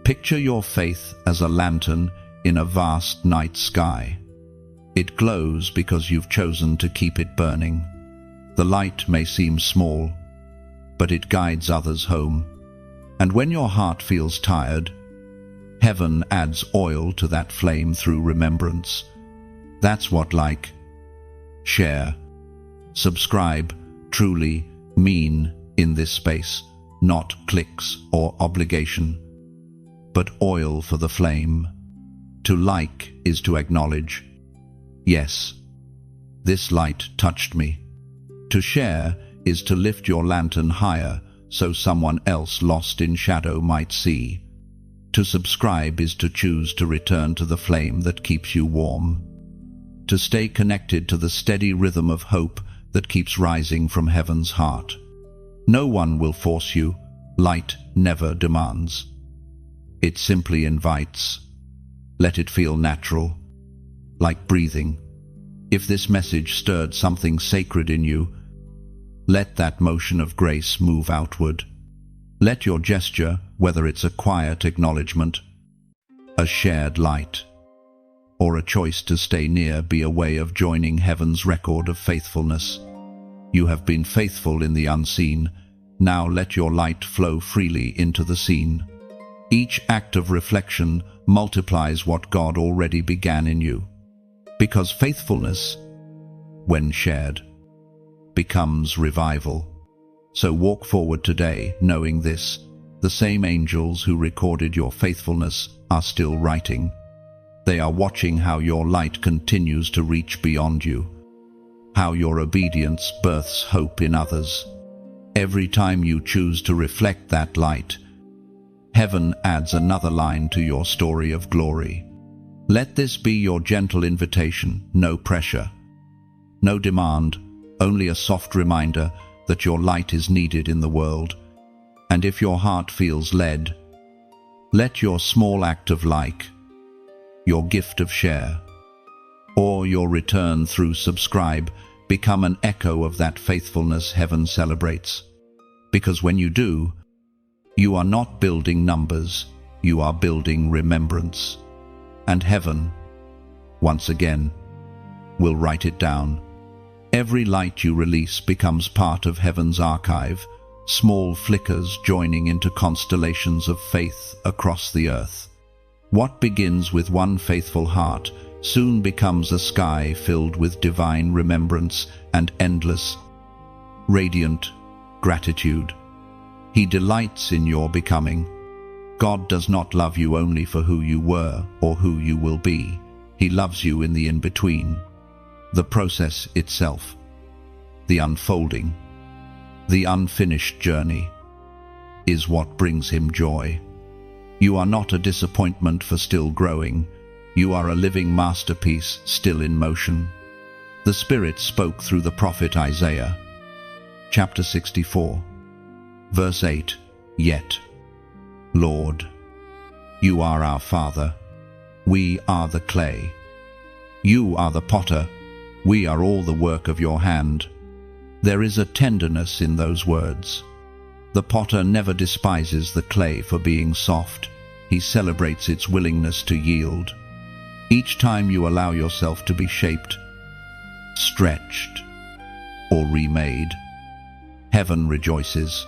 Picture your faith as a lantern in a vast night sky. It glows because you've chosen to keep it burning. The light may seem small, but it guides others home. And when your heart feels tired, heaven adds oil to that flame through remembrance. That's what like, share, subscribe truly mean in this space. Not clicks or obligation, but oil for the flame. To like is to acknowledge, yes, this light touched me. To share is to lift your lantern higher so someone else lost in shadow might see. To subscribe is to choose to return to the flame that keeps you warm. To stay connected to the steady rhythm of hope that keeps rising from heaven's heart. No one will force you. Light never demands. It simply invites. Let it feel natural, like breathing. If this message stirred something sacred in you, let that motion of grace move outward. Let your gesture, whether it's a quiet acknowledgement, a shared light, or a choice to stay near, be a way of joining heaven's record of faithfulness. You have been faithful in the unseen. Now let your light flow freely into the seen. Each act of reflection multiplies what God already began in you. Because faithfulness, when shared, becomes revival. So walk forward today, knowing this: the same angels who recorded your faithfulness are still writing. They are watching how your light continues to reach beyond you, how your obedience births hope in others. Every time you choose to reflect that light, heaven adds another line to your story of glory. Let this be your gentle invitation, no pressure, no demand, only a soft reminder that your light is needed in the world. And if your heart feels led, let your small act of like, your gift of share, or your return through subscribe become an echo of that faithfulness heaven celebrates. Because when you do, you are not building numbers, you are building remembrance. And heaven, once again, will write it down. Every light you release becomes part of heaven's archive, small flickers joining into constellations of faith across the earth. What begins with one faithful heart soon becomes a sky filled with divine remembrance and endless, radiant gratitude. He delights in your becoming. God does not love you only for who you were or who you will be. He loves you in the in-between. The process itself, the unfolding, the unfinished journey, is what brings him joy. You are not a disappointment for still growing. You are a living masterpiece still in motion. The Spirit spoke through the prophet Isaiah, chapter 64, verse 8, "Yet, Lord, you are our Father. We are the clay. You are the potter. We are all the work of your hand." There is a tenderness in those words. The potter never despises the clay for being soft. He celebrates its willingness to yield. Each time you allow yourself to be shaped, stretched, or remade, heaven rejoices.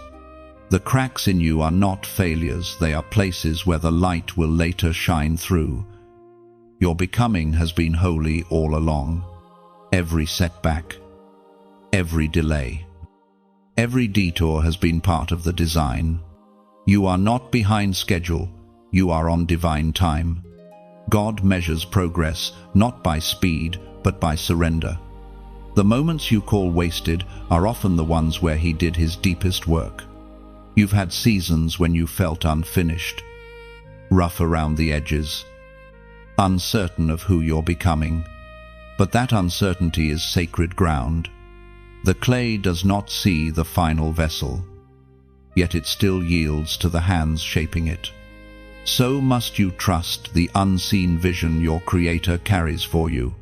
The cracks in you are not failures, they are places where the light will later shine through. Your becoming has been holy all along. Every setback, every delay, every detour has been part of the design. You are not behind schedule, you are on divine time. God measures progress not by speed, but by surrender. The moments you call wasted are often the ones where he did his deepest work. You've had seasons when you felt unfinished, rough around the edges, uncertain of who you're becoming. But that uncertainty is sacred ground. The clay does not see the final vessel, yet it still yields to the hands shaping it. So must you trust the unseen vision your Creator carries for you.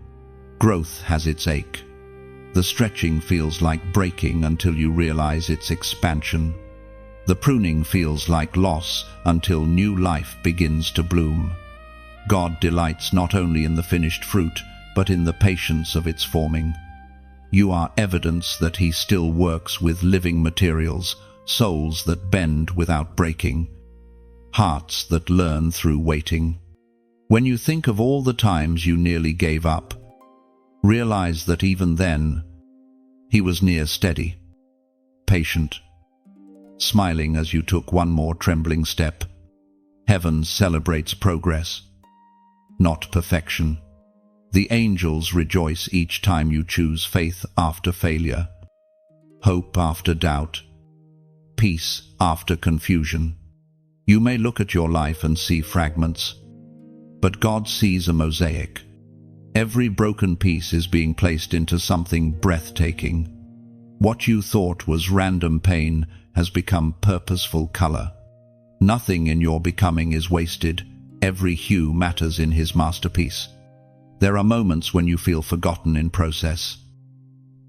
Growth has its ache. The stretching feels like breaking until you realize its expansion. The pruning feels like loss until new life begins to bloom. God delights not only in the finished fruit, but in the patience of its forming. You are evidence that he still works with living materials, souls that bend without breaking, hearts that learn through waiting. When you think of all the times you nearly gave up, realize that even then, he was near steady, patient, smiling as you took one more trembling step. Heaven celebrates progress. not perfection. The angels rejoice each time you choose faith after failure, hope after doubt, peace after confusion. You may look at your life and see fragments, but God sees a mosaic. Every broken piece is being placed into something breathtaking. What you thought was random pain has become purposeful color. Nothing in your becoming is wasted. Every hue matters in His masterpiece. There are moments when you feel forgotten in process,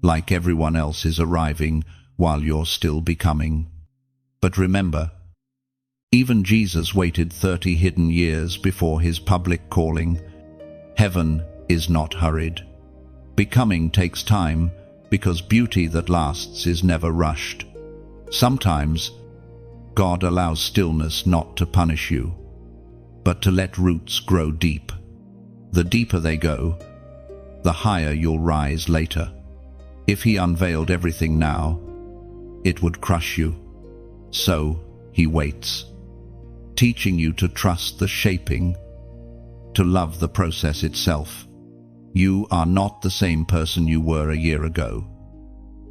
like everyone else is arriving while you're still becoming. But remember, even Jesus waited 30 hidden years before His public calling. Heaven is not hurried. Becoming takes time because beauty that lasts is never rushed. Sometimes God allows stillness not to punish you, but to let roots grow deep. The deeper they go, the higher you'll rise later. If He unveiled everything now, it would crush you. So He waits, teaching you to trust the shaping, to love the process itself. You are not the same person you were a year ago,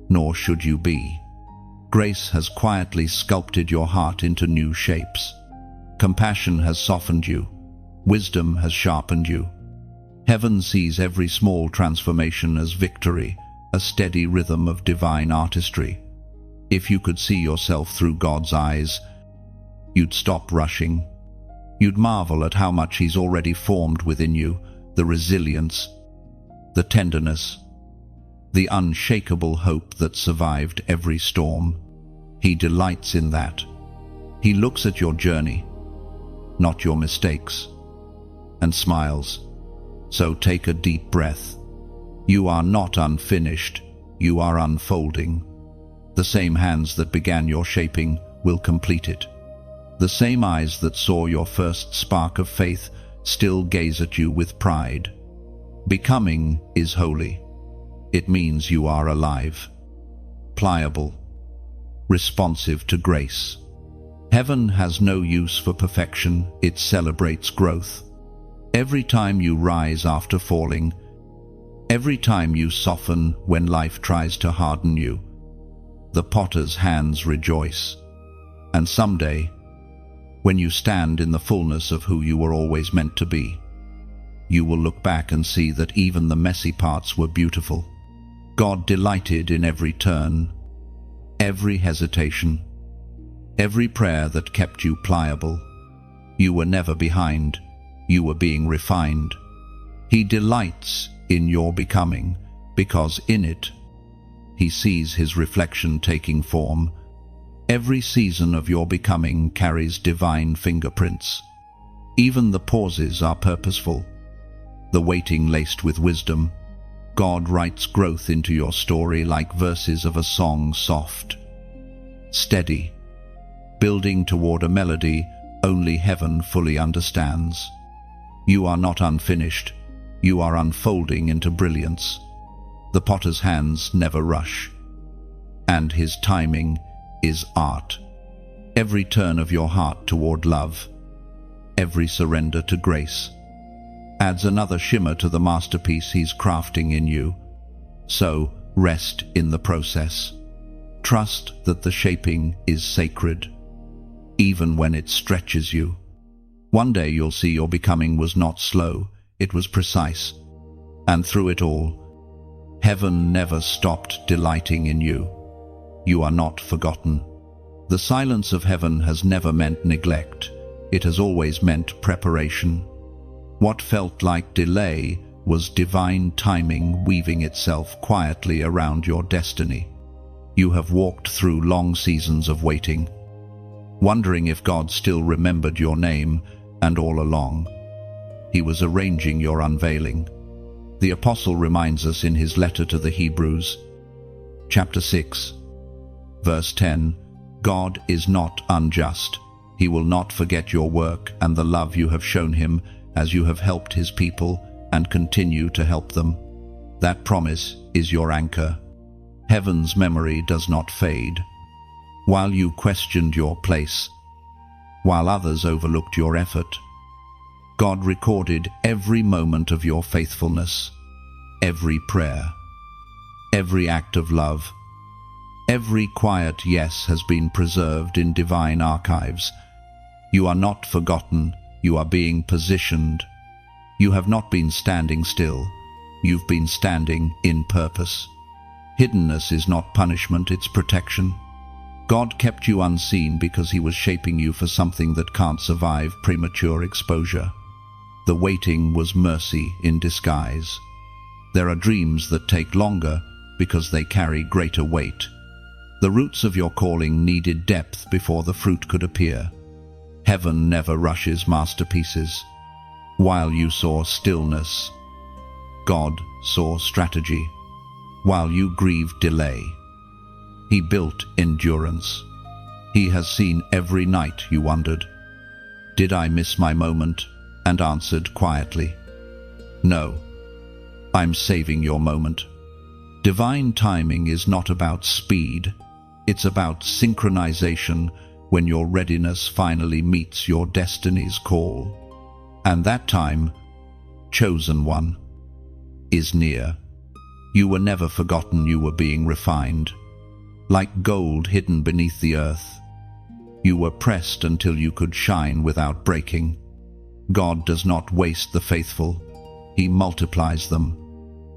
nor should you be. Grace has quietly sculpted your heart into new shapes. Compassion has softened you. Wisdom has sharpened you. Heaven sees every small transformation as victory, a steady rhythm of divine artistry. If you could see yourself through God's eyes, you'd stop rushing. You'd marvel at how much He's already formed within you, the resilience, the tenderness, the unshakable hope that survived every storm. He delights in that. He looks at your journey, not your mistakes, and smiles. So take a deep breath. You are not unfinished, you are unfolding. The same hands that began your shaping will complete it. The same eyes that saw your first spark of faith still gaze at you with pride. Becoming is holy. It means you are alive, pliable, responsive to grace. Heaven has no use for perfection, it celebrates growth. Every time you rise after falling, every time you soften when life tries to harden you, the potter's hands rejoice. And someday, when you stand in the fullness of who you were always meant to be, you will look back and see that even the messy parts were beautiful. God delighted in every turn, every hesitation, every prayer that kept you pliable. You were never behind, you were being refined. He delights in your becoming because in it, He sees His reflection taking form. Every season of your becoming carries divine fingerprints. Even the pauses are purposeful, the waiting laced with wisdom. God writes growth into your story like verses of a song, soft, steady, building toward a melody only heaven fully understands. You are not unfinished, you are unfolding into brilliance. The potter's hands never rush, and his timing is art. Every turn of your heart toward love, every surrender to grace, adds another shimmer to the masterpiece He's crafting in you. So rest in the process. Trust that the shaping is sacred, even when it stretches you. One day you'll see your becoming was not slow, it was precise. And through it all, heaven never stopped delighting in you. You are not forgotten. The silence of heaven has never meant neglect. It has always meant preparation. What felt like delay was divine timing weaving itself quietly around your destiny. You have walked through long seasons of waiting, wondering if God still remembered your name, and all along, He was arranging your unveiling. The Apostle reminds us in his letter to the Hebrews, chapter 6, verse 10, God is not unjust. He will not forget your work and the love you have shown Him as you have helped His people and continue to help them. That promise is your anchor. Heaven's memory does not fade. While you questioned your place, while others overlooked your effort, God recorded every moment of your faithfulness, every prayer, every act of love. Every quiet yes has been preserved in divine archives. You are not forgotten, you are being positioned. You have not been standing still, you've been standing in purpose. Hiddenness is not punishment, it's protection. God kept you unseen because he was shaping you for something that can't survive premature exposure. The waiting was mercy in disguise. There are dreams that take longer because they carry greater weight. The roots of your calling needed depth before the fruit could appear. Heaven never rushes masterpieces. While you saw stillness, God saw strategy. While you grieved delay, he built endurance. He has seen every night you wondered, "Did I miss my moment?" and answered quietly, "No, I'm saving your moment." Divine timing is not about speed. It's about synchronization when your readiness finally meets your destiny's call. And that time, chosen one, is near. You were never forgotten, you were being refined. Like gold hidden beneath the earth, you were pressed until you could shine without breaking. God does not waste the faithful, he multiplies them.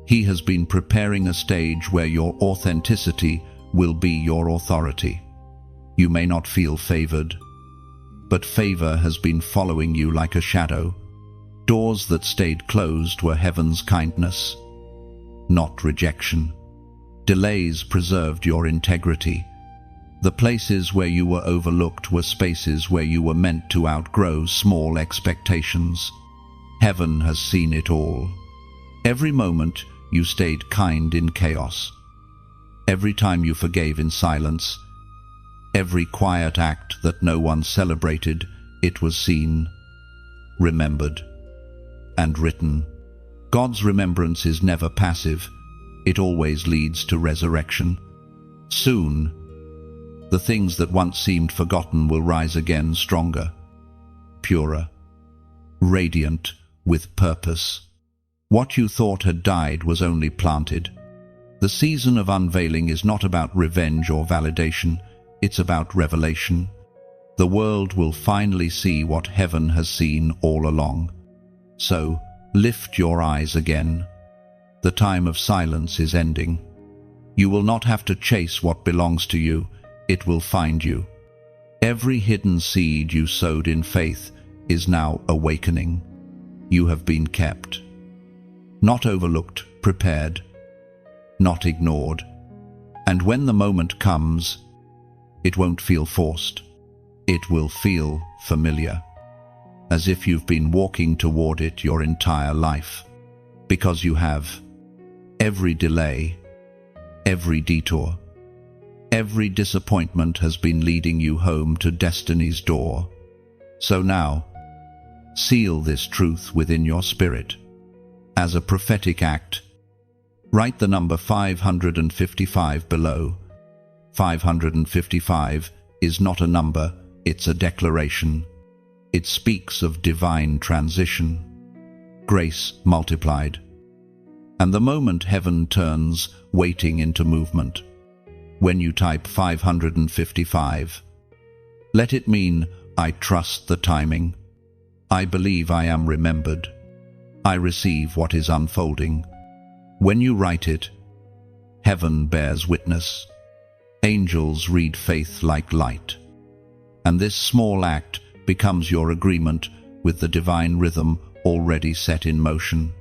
He has been preparing a stage where your authenticity will be your authority. You may not feel favored, but favor has been following you like a shadow. Doors that stayed closed were heaven's kindness, not rejection. Delays preserved your integrity. The places where you were overlooked were spaces where you were meant to outgrow small expectations. Heaven has seen it all. Every moment you stayed kind in chaos. Every time you forgave in silence. Every quiet act that no one celebrated, it was seen, remembered, and written. God's remembrance is never passive. It always leads to resurrection. Soon, the things that once seemed forgotten will rise again stronger, purer, radiant with purpose. What you thought had died was only planted. The season of unveiling is not about revenge or validation, it's about revelation. The world will finally see what heaven has seen all along. So, lift your eyes again. The time of silence is ending. You will not have to chase what belongs to you, it will find you. Every hidden seed you sowed in faith is now awakening. You have been kept. Not overlooked, prepared, not ignored. And when the moment comes, it won't feel forced. It will feel familiar, as if you've been walking toward it your entire life. Because you have. Every delay, every detour, every disappointment has been leading you home to destiny's door. So now, seal this truth within your spirit. As a prophetic act, write the number 555 below. 555 is not a number, it's a declaration. It speaks of divine transition, grace multiplied, and the moment heaven turns waiting into movement. When you type 555, let it mean, I trust the timing. I believe I am remembered. I receive what is unfolding. When you write it, heaven bears witness. Angels read faith like light. And this small act becomes your agreement with the divine rhythm already set in motion.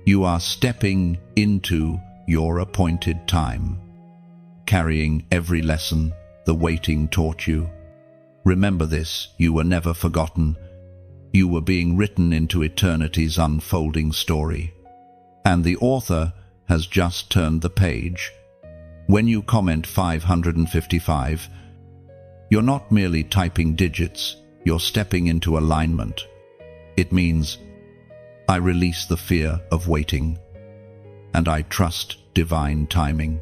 You are stepping into your appointed time, carrying every lesson the waiting taught you. Remember this, you were never forgotten. You were being written into eternity's unfolding story. And the author has just turned the page. When you comment 555, you're not merely typing digits, you're stepping into alignment. It means, I release the fear of waiting, and I trust divine timing.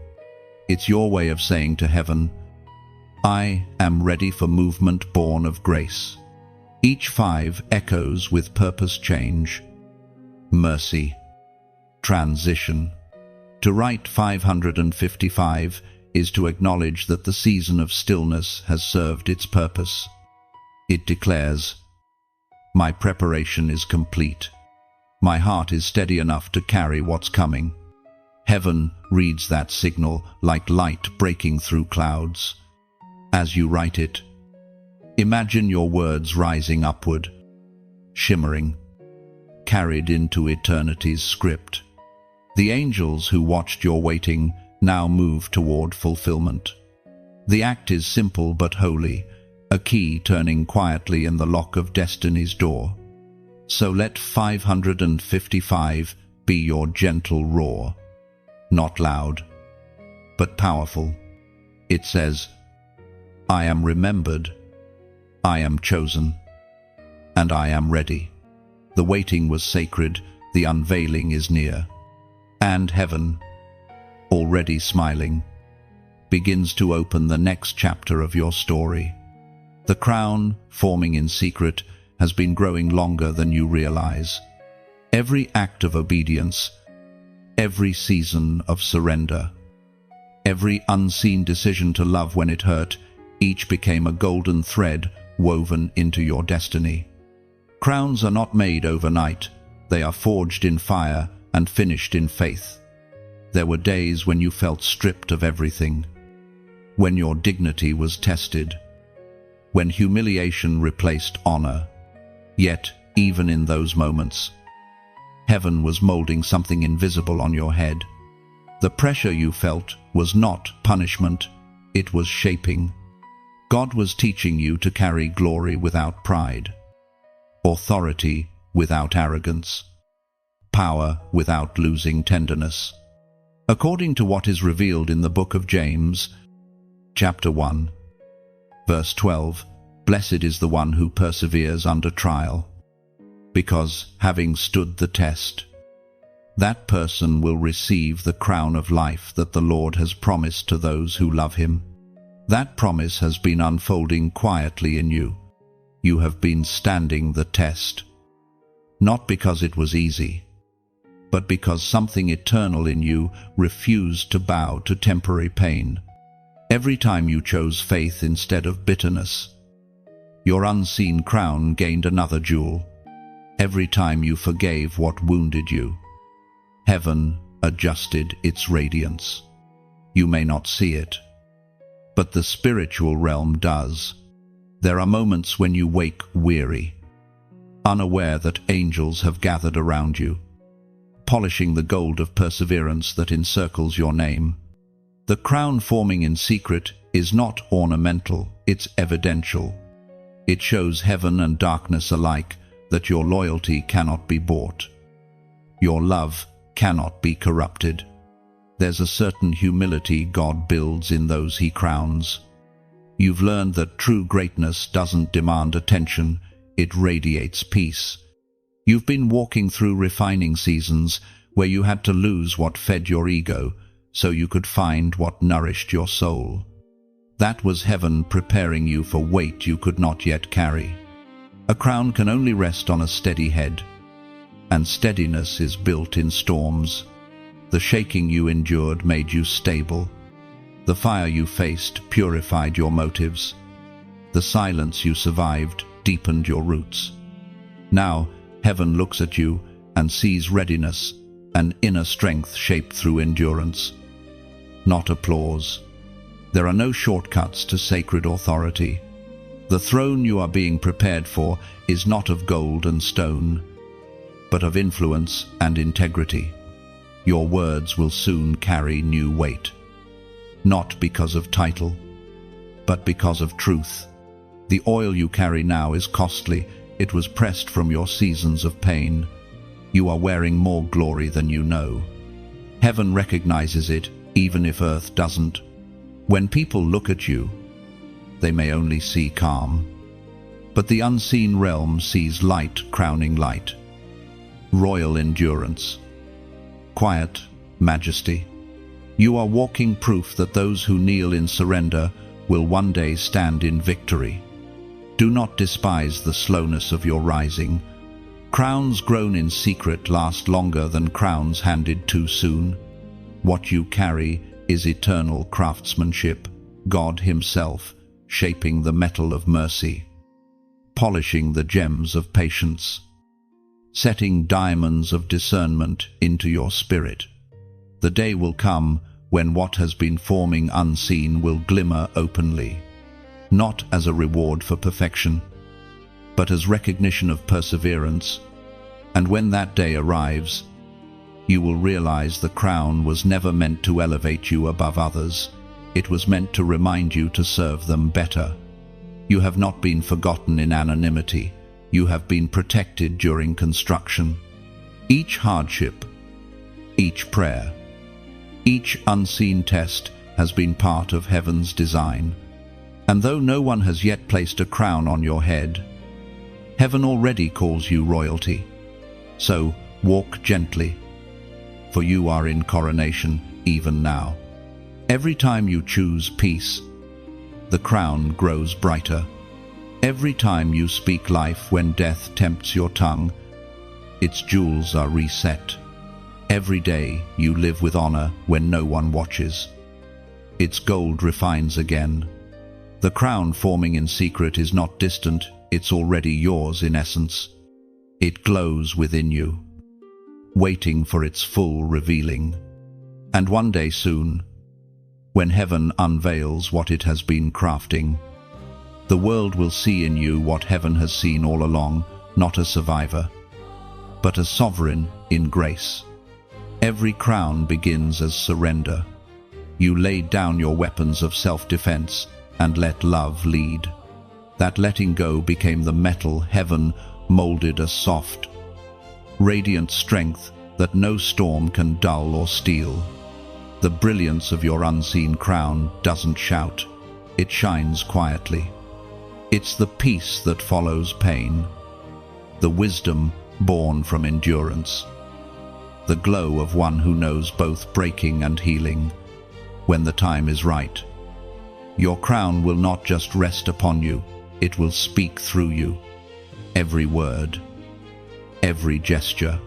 It's your way of saying to heaven, I am ready for movement born of grace. Each 5 echoes with purpose change. Mercy. Transition. To write 555 is to acknowledge that the season of stillness has served its purpose. It declares, "My preparation is complete. My heart is steady enough to carry what's coming." Heaven reads that signal like light breaking through clouds. As you write it, imagine your words rising upward, shimmering, carried into eternity's script. The angels who watched your waiting now move toward fulfillment. The act is simple but holy, a key turning quietly in the lock of destiny's door. So let 555 be your gentle roar, not loud, but powerful. It says, "I am remembered, I am chosen, and I am ready." The waiting was sacred, the unveiling is near. And heaven, already smiling, begins to open the next chapter of your story. The crown, forming in secret, has been growing longer than you realize. Every act of obedience, every season of surrender, every unseen decision to love when it hurt, each became a golden thread woven into your destiny. Crowns are not made overnight. They are forged in fire and finished in faith. There were days when you felt stripped of everything, when your dignity was tested, when humiliation replaced honor. Yet, even in those moments, heaven was molding something invisible on your head. The pressure you felt was not punishment, it was shaping. God was teaching you to carry glory without pride, authority without arrogance, power without losing tenderness. According to what is revealed in the book of James, chapter 1, verse 12, "Blessed is the one who perseveres under trial, because, having stood the test, that person will receive the crown of life that the Lord has promised to those who love him." That promise has been unfolding quietly in you. You have been standing the test, not because it was easy, but because something eternal in you refused to bow to temporary pain. Every time you chose faith instead of bitterness, your unseen crown gained another jewel. Every time you forgave what wounded you, heaven adjusted its radiance. You may not see it, but the spiritual realm does. There are moments when you wake weary, unaware that angels have gathered around you, polishing the gold of perseverance that encircles your name. The crown forming in secret is not ornamental, it's evidential. It shows heaven and darkness alike that your loyalty cannot be bought. Your love cannot be corrupted. There's a certain humility God builds in those he crowns. You've learned that true greatness doesn't demand attention, it radiates peace. You've been walking through refining seasons where you had to lose what fed your ego so you could find what nourished your soul. That was heaven preparing you for weight you could not yet carry. A crown can only rest on a steady head, and steadiness is built in storms. The shaking you endured made you stable. The fire you faced purified your motives. The silence you survived deepened your roots. Now, heaven looks at you and sees readiness, an inner strength shaped through endurance, not applause. There are no shortcuts to sacred authority. The throne you are being prepared for is not of gold and stone, but of influence and integrity. Your words will soon carry new weight, not because of title, but because of truth. The oil you carry now is costly. It was pressed from your seasons of pain. You are wearing more glory than you know. Heaven recognizes it, even if earth doesn't. When people look at you, they may only see calm, but the unseen realm sees light crowning light, royal endurance, quiet majesty. You are walking proof that those who kneel in surrender will one day stand in victory. Do not despise the slowness of your rising. Crowns grown in secret last longer than crowns handed too soon. What you carry is eternal craftsmanship, God Himself shaping the metal of mercy, polishing the gems of patience, setting diamonds of discernment into your spirit. The day will come when what has been forming unseen will glimmer openly, not as a reward for perfection, but as recognition of perseverance. And when that day arrives, you will realize the crown was never meant to elevate you above others. It was meant to remind you to serve them better. You have not been forgotten in anonymity. You have been protected during construction. Each hardship, each prayer, each unseen test has been part of heaven's design. And though no one has yet placed a crown on your head, heaven already calls you royalty. So walk gently, for you are in coronation even now. Every time you choose peace, the crown grows brighter. Every time you speak life when death tempts your tongue, its jewels are reset. Every day you live with honor when no one watches, its gold refines again. The crown forming in secret is not distant, it's already yours in essence. It glows within you, waiting for its full revealing. And one day soon, when heaven unveils what it has been crafting, the world will see in you what heaven has seen all along, not a survivor, but a sovereign in grace. Every crown begins as surrender. You laid down your weapons of self-defense and let love lead. That letting go became the metal heaven molded as soft, radiant strength that no storm can dull or steal. The brilliance of your unseen crown doesn't shout, it shines quietly. It's the peace that follows pain, the wisdom born from endurance, the glow of one who knows both breaking and healing when the time is right. Your crown will not just rest upon you, it will speak through you. Every word, every gesture,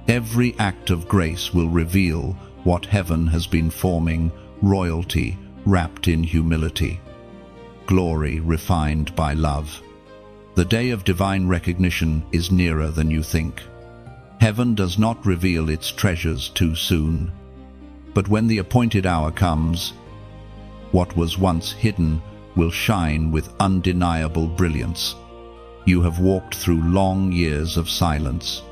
every act of grace will reveal what heaven has been forming, royalty wrapped in humility, glory refined by love. The day of divine recognition is nearer than you think. Heaven does not reveal its treasures too soon, but when the appointed hour comes, what was once hidden will shine with undeniable brilliance. You have walked through long years of silence,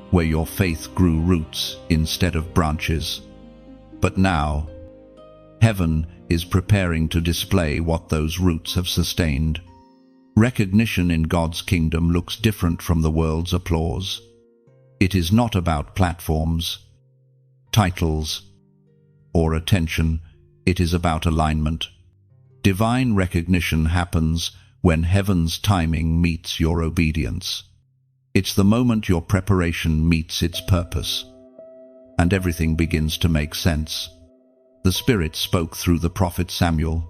where your faith grew roots instead of branches. But now, heaven is preparing to display what those roots have sustained. Recognition in God's kingdom looks different from the world's applause. It is not about platforms, titles, or attention. It is about alignment. Divine recognition happens when heaven's timing meets your obedience. It's the moment your preparation meets its purpose, and everything begins to make sense. The Spirit spoke through the prophet Samuel.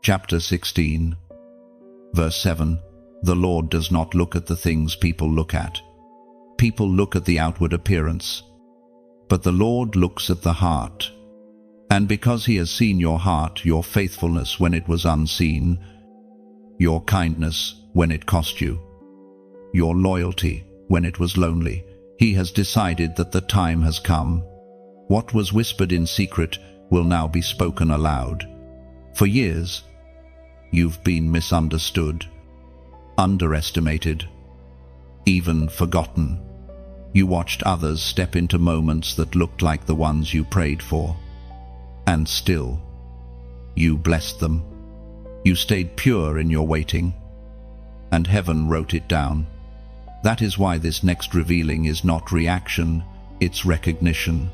Chapter 16, verse 7. The Lord does not look at the things people look at. People look at the outward appearance, but the Lord looks at the heart. And because He has seen your heart, your faithfulness when it was unseen, your kindness when it cost you, your loyalty when it was lonely, He has decided that the time has come. What was whispered in secret will now be spoken aloud. For years, you've been misunderstood, underestimated, even forgotten. You watched others step into moments that looked like the ones you prayed for. And still, you blessed them. You stayed pure in your waiting, and heaven wrote it down. That is why this next revealing is not reaction, it's recognition.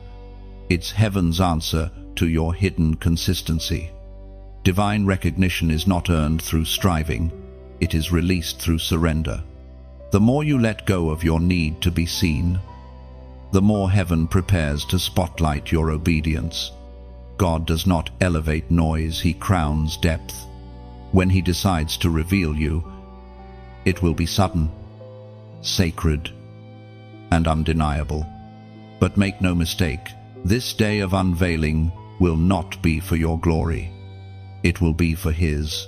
It's heaven's answer to your hidden consistency. Divine recognition is not earned through striving, it is released through surrender. The more you let go of your need to be seen, the more heaven prepares to spotlight your obedience. God does not elevate noise, He crowns depth. When he decides to reveal you, it will be sudden, sacred, and undeniable. But make no mistake, this day of unveiling will not be for your glory. It will be for his.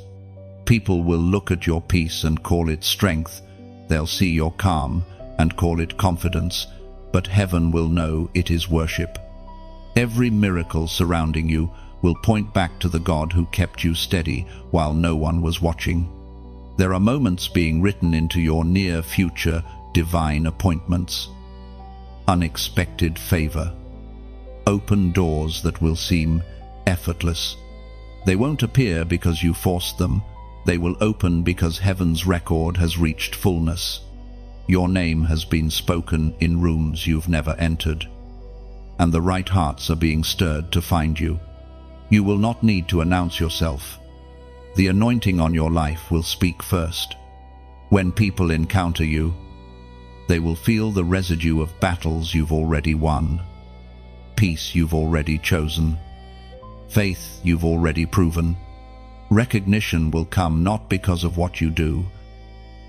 People will look at your peace and call it strength. They'll see your calm and call it confidence, but heaven will know it is worship. Every miracle surrounding you will point back to the God who kept you steady while no one was watching. There are moments being written into your near future, divine appointments. Unexpected favor. Open doors that will seem effortless. They won't appear because you forced them. They will open because heaven's record has reached fullness. Your name has been spoken in rooms you've never entered, and the right hearts are being stirred to find you. You will not need to announce yourself. The anointing on your life will speak first. When people encounter you, they will feel the residue of battles you've already won, peace you've already chosen, faith you've already proven. Recognition will come not because of what you do,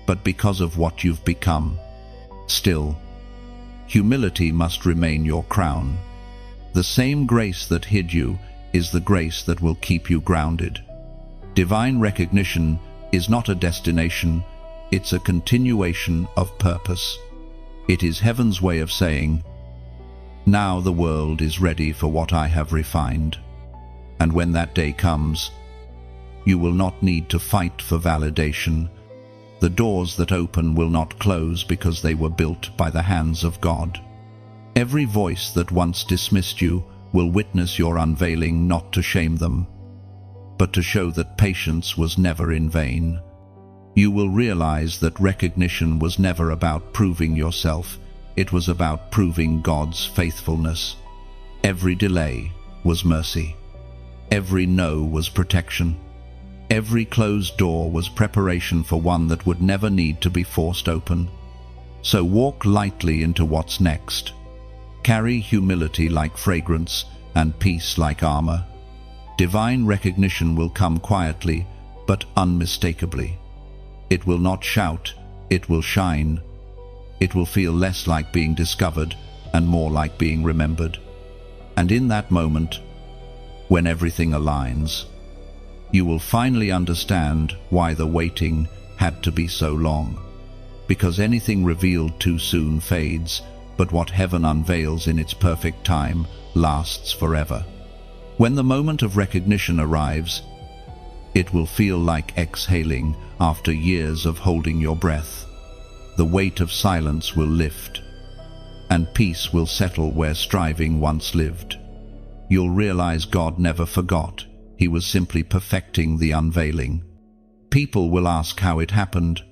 but because of what you've become. Still, humility must remain your crown. The same grace that hid you is the grace that will keep you grounded. Divine recognition is not a destination, it's a continuation of purpose. It is heaven's way of saying, now the world is ready for what I have refined. And when that day comes, you will not need to fight for validation. The doors that open will not close because they were built by the hands of God. Every voice that once dismissed you will witness your unveiling, not to shame them, but to show that patience was never in vain. You will realize that recognition was never about proving yourself, it was about proving God's faithfulness. Every delay was mercy. Every no was protection. Every closed door was preparation for one that would never need to be forced open. So walk lightly into what's next. Carry humility like fragrance and peace like armor. Divine recognition will come quietly, but unmistakably. It will not shout, it will shine. It will feel less like being discovered and more like being remembered. And in that moment, when everything aligns, you will finally understand why the waiting had to be so long. Because anything revealed too soon fades, but what heaven unveils in its perfect time lasts forever. When the moment of recognition arrives, it will feel like exhaling after years of holding your breath. The weight of silence will lift, and peace will settle where striving once lived. You'll realize God never forgot. He was simply perfecting the unveiling. People will ask how it happened,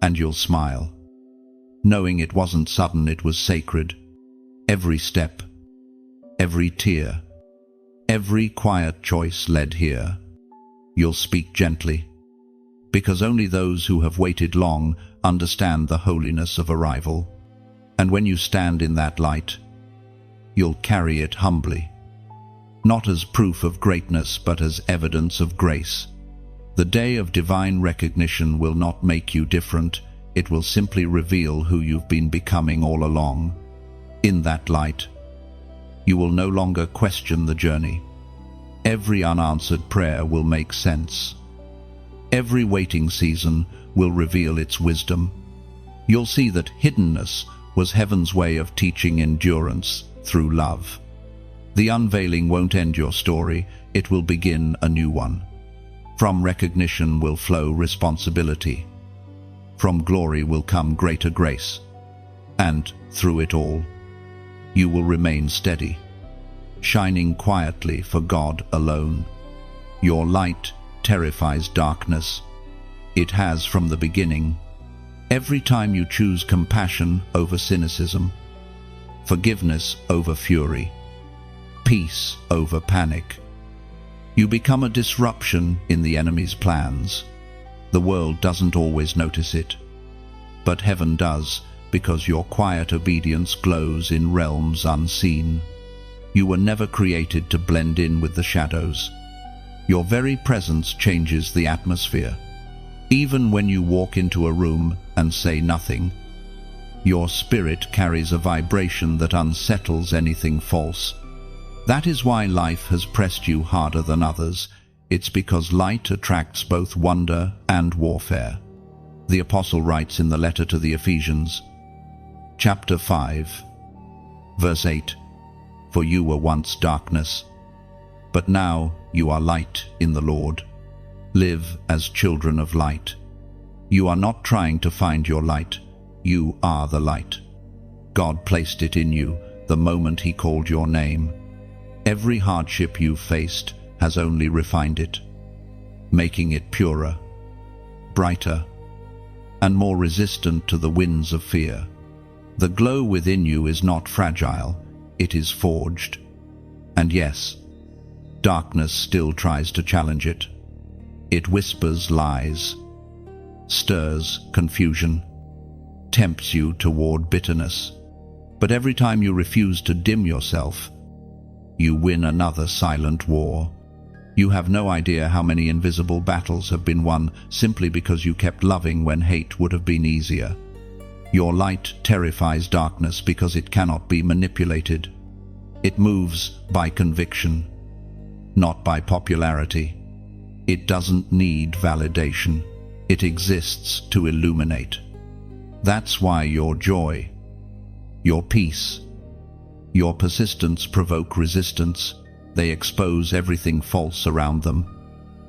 and you'll smile, knowing it wasn't sudden, it was sacred. Every step, every tear, every quiet choice led here. You'll speak gently, because only those who have waited long understand the holiness of arrival. And when you stand in that light, you'll carry it humbly, not as proof of greatness, but as evidence of grace. The day of divine recognition will not make you different, it will simply reveal who you've been becoming all along. In that light, you will no longer question the journey. Every unanswered prayer will make sense. Every waiting season will reveal its wisdom. You'll see that hiddenness was heaven's way of teaching endurance through love. The unveiling won't end your story, it will begin a new one. From recognition will flow responsibility. From glory will come greater grace. And through it all, you will remain steady, shining quietly for God alone. Your light terrifies darkness. It has from the beginning. Every time you choose compassion over cynicism, forgiveness over fury, peace over panic, you become a disruption in the enemy's plans. The world doesn't always notice it, but heaven does, because your quiet obedience glows in realms unseen. You were never created to blend in with the shadows. Your very presence changes the atmosphere. Even when you walk into a room and say nothing, your spirit carries a vibration that unsettles anything false. That is why life has pressed you harder than others. It's because light attracts both wonder and warfare. The Apostle writes in the letter to the Ephesians, chapter 5, verse 8, "For you were once darkness, but now you are light in the Lord. Live as children of light." You are not trying to find your light. You are the light. God placed it in you the moment He called your name. Every hardship you've faced has only refined it, making it purer, brighter, and more resistant to the winds of fear. The glow within you is not fragile, it is forged. And yes, darkness still tries to challenge it. It whispers lies, stirs confusion, tempts you toward bitterness. But every time you refuse to dim yourself, you win another silent war. You have no idea how many invisible battles have been won simply because you kept loving when hate would have been easier. Your light terrifies darkness because it cannot be manipulated. It moves by conviction, not by popularity. It doesn't need validation. It exists to illuminate. That's why your joy, your peace, your persistence provoke resistance. They expose everything false around them.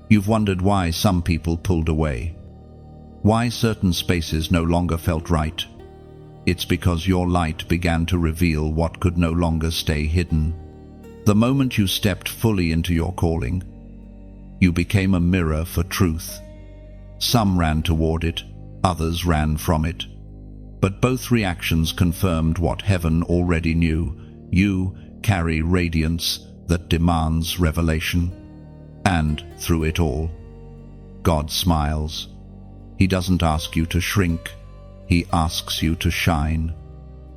You've wondered why some people pulled away, why certain spaces no longer felt right. It's because your light began to reveal what could no longer stay hidden. The moment you stepped fully into your calling, you became a mirror for truth. Some ran toward it, others ran from it. But both reactions confirmed what heaven already knew. You carry radiance that demands revelation. And through it all, God smiles. He doesn't ask you to shrink. He asks you to shine,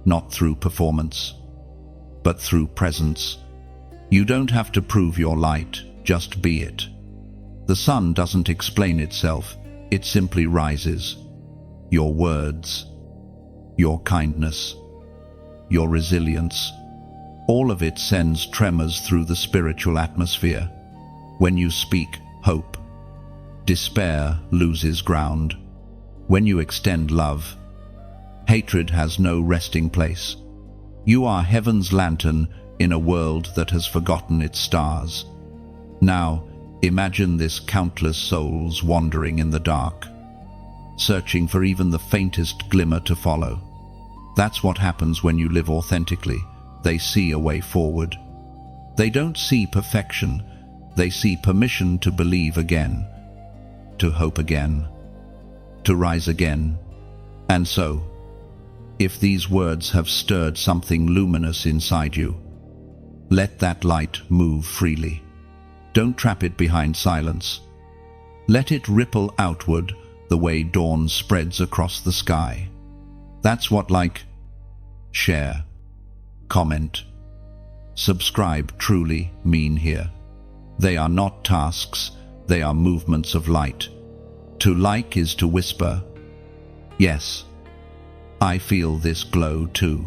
not through performance, but through presence. You don't have to prove your light, just be it. The sun doesn't explain itself, it simply rises. Your words, your kindness, your resilience, all of it sends tremors through the spiritual atmosphere. When you speak hope, despair loses ground. When you extend love, hatred has no resting place. You are heaven's lantern in a world that has forgotten its stars. Now, imagine this countless souls wandering in the dark, searching for even the faintest glimmer to follow. That's what happens when you live authentically. They see a way forward. They don't see perfection. They see permission to believe again, to hope again, to rise again. And so, if these words have stirred something luminous inside you, let that light move freely. Don't trap it behind silence. Let it ripple outward the way dawn spreads across the sky. That's what like, share, comment, subscribe truly mean here. They are not tasks, they are movements of light. To like is to whisper, yes, I feel this glow too.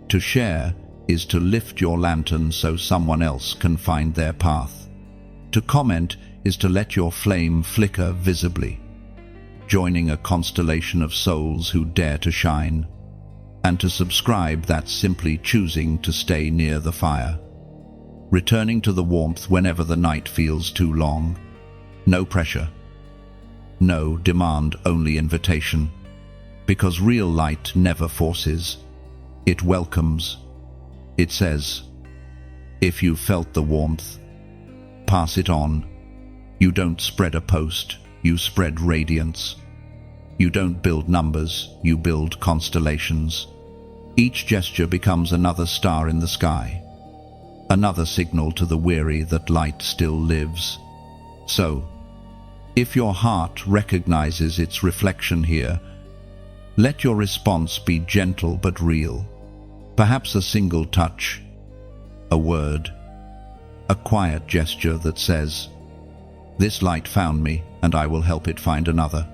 To share is to lift your lantern so someone else can find their path. To comment is to let your flame flicker visibly, joining a constellation of souls who dare to shine. And to subscribe, that's simply choosing to stay near the fire, returning to the warmth whenever the night feels too long. No pressure, no demand, only invitation. Because real light never forces, it welcomes. It says, if you felt the warmth, pass it on. You don't spread a post, you spread radiance. You don't build numbers, you build constellations. Each gesture becomes another star in the sky, another signal to the weary that light still lives. So, if your heart recognizes its reflection here, let your response be gentle but real. Perhaps a single touch, a word, a quiet gesture that says, This light found me, and I will help it find another.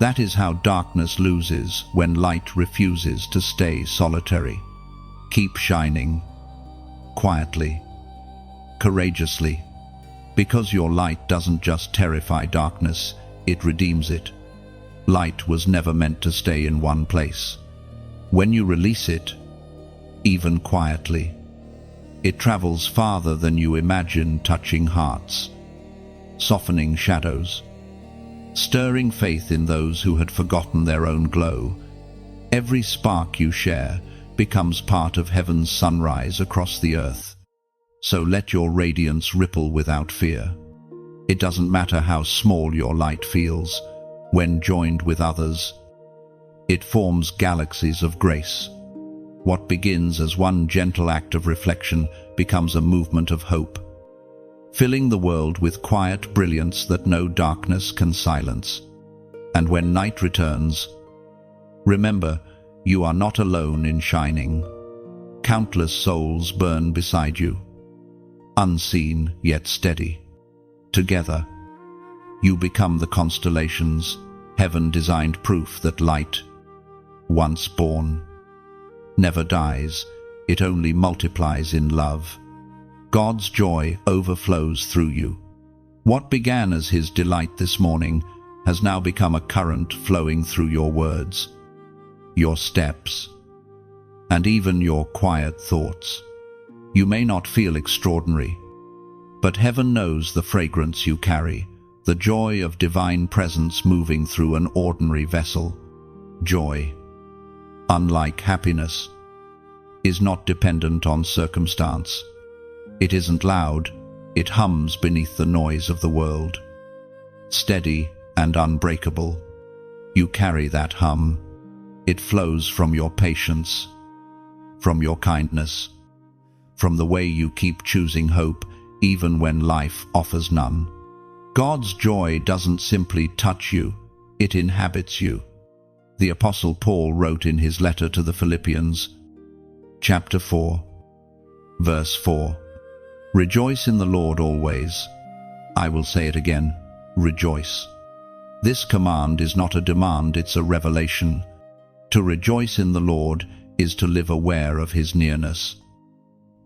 That is how darkness loses when light refuses to stay solitary. Keep shining, quietly, courageously, because your light doesn't just terrify darkness, it redeems it. Light was never meant to stay in one place. When you release it, even quietly, it travels farther than you imagine, touching hearts, softening shadows, stirring faith in those who had forgotten their own glow. Every spark you share becomes part of heaven's sunrise across the earth. So let your radiance ripple without fear. It doesn't matter how small your light feels. When joined with others, it forms galaxies of grace. What begins as one gentle act of reflection becomes a movement of hope, filling the world with quiet brilliance that no darkness can silence. And when night returns, remember, you are not alone in shining. Countless souls burn beside you, unseen yet steady. Together, you become the constellations, heaven-designed proof that light, once born, never dies, it only multiplies in love. God's joy overflows through you. What began as His delight this morning has now become a current flowing through your words, your steps, and even your quiet thoughts. You may not feel extraordinary, but heaven knows the fragrance you carry, the joy of divine presence moving through an ordinary vessel. Joy, unlike happiness, is not dependent on circumstance. It isn't loud, it hums beneath the noise of the world. Steady and unbreakable, you carry that hum. It flows from your patience, from your kindness, from the way you keep choosing hope even when life offers none. God's joy doesn't simply touch you, it inhabits you. The Apostle Paul wrote in his letter to the Philippians, chapter 4, verse 4, "Rejoice in the Lord always." I will say it again, rejoice. This command is not a demand, it's a revelation. To rejoice in the Lord is to live aware of His nearness,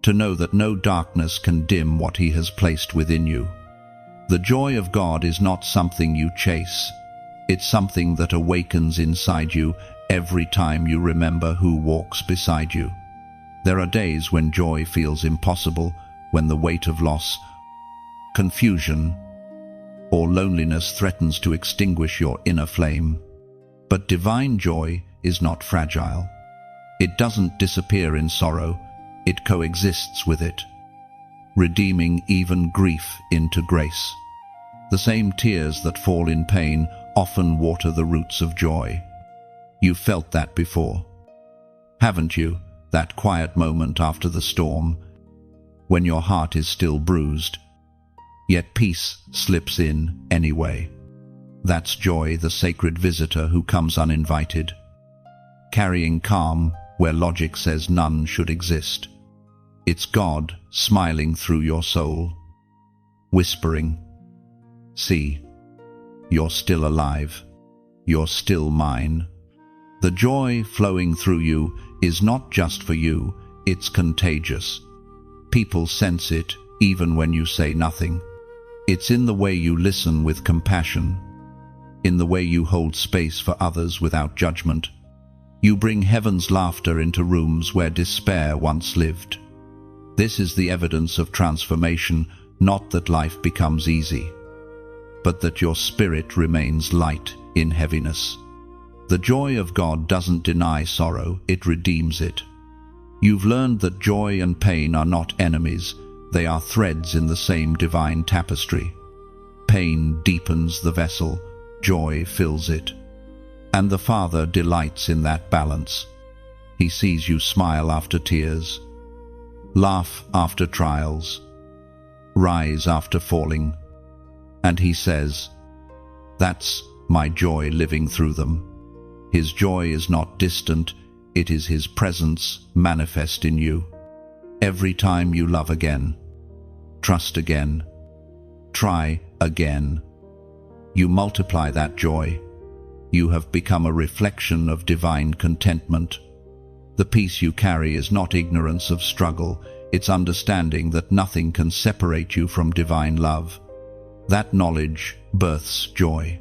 to know that no darkness can dim what He has placed within you. The joy of God is not something you chase, it's something that awakens inside you every time you remember who walks beside you. There are days when joy feels impossible, when the weight of loss, confusion, or loneliness threatens to extinguish your inner flame. But divine joy is not fragile. It doesn't disappear in sorrow, it coexists with it, redeeming even grief into grace. The same tears that fall in pain often water the roots of joy. You've felt that before, haven't you? That quiet moment after the storm, when your heart is still bruised, yet peace slips in anyway. That's joy, the sacred visitor who comes uninvited, carrying calm where logic says none should exist. It's God smiling through your soul, whispering, "See, you're still alive. You're still mine." The joy flowing through you is not just for you, it's contagious. People sense it even when you say nothing. It's in the way you listen with compassion, in the way you hold space for others without judgment. You bring heaven's laughter into rooms where despair once lived. This is the evidence of transformation, not that life becomes easy, but that your spirit remains light in heaviness. The joy of God doesn't deny sorrow, it redeems it. You've learned that joy and pain are not enemies, they are threads in the same divine tapestry. Pain deepens the vessel, joy fills it. And the Father delights in that balance. He sees you smile after tears, laugh after trials, rise after falling, and He says, "That's my joy living through them." His joy is not distant, it is His presence manifest in you. Every time you love again, trust again, try again. You multiply that joy. You have become a reflection of divine contentment. The peace you carry is not ignorance of struggle, it's understanding that nothing can separate you from divine love. That knowledge births joy,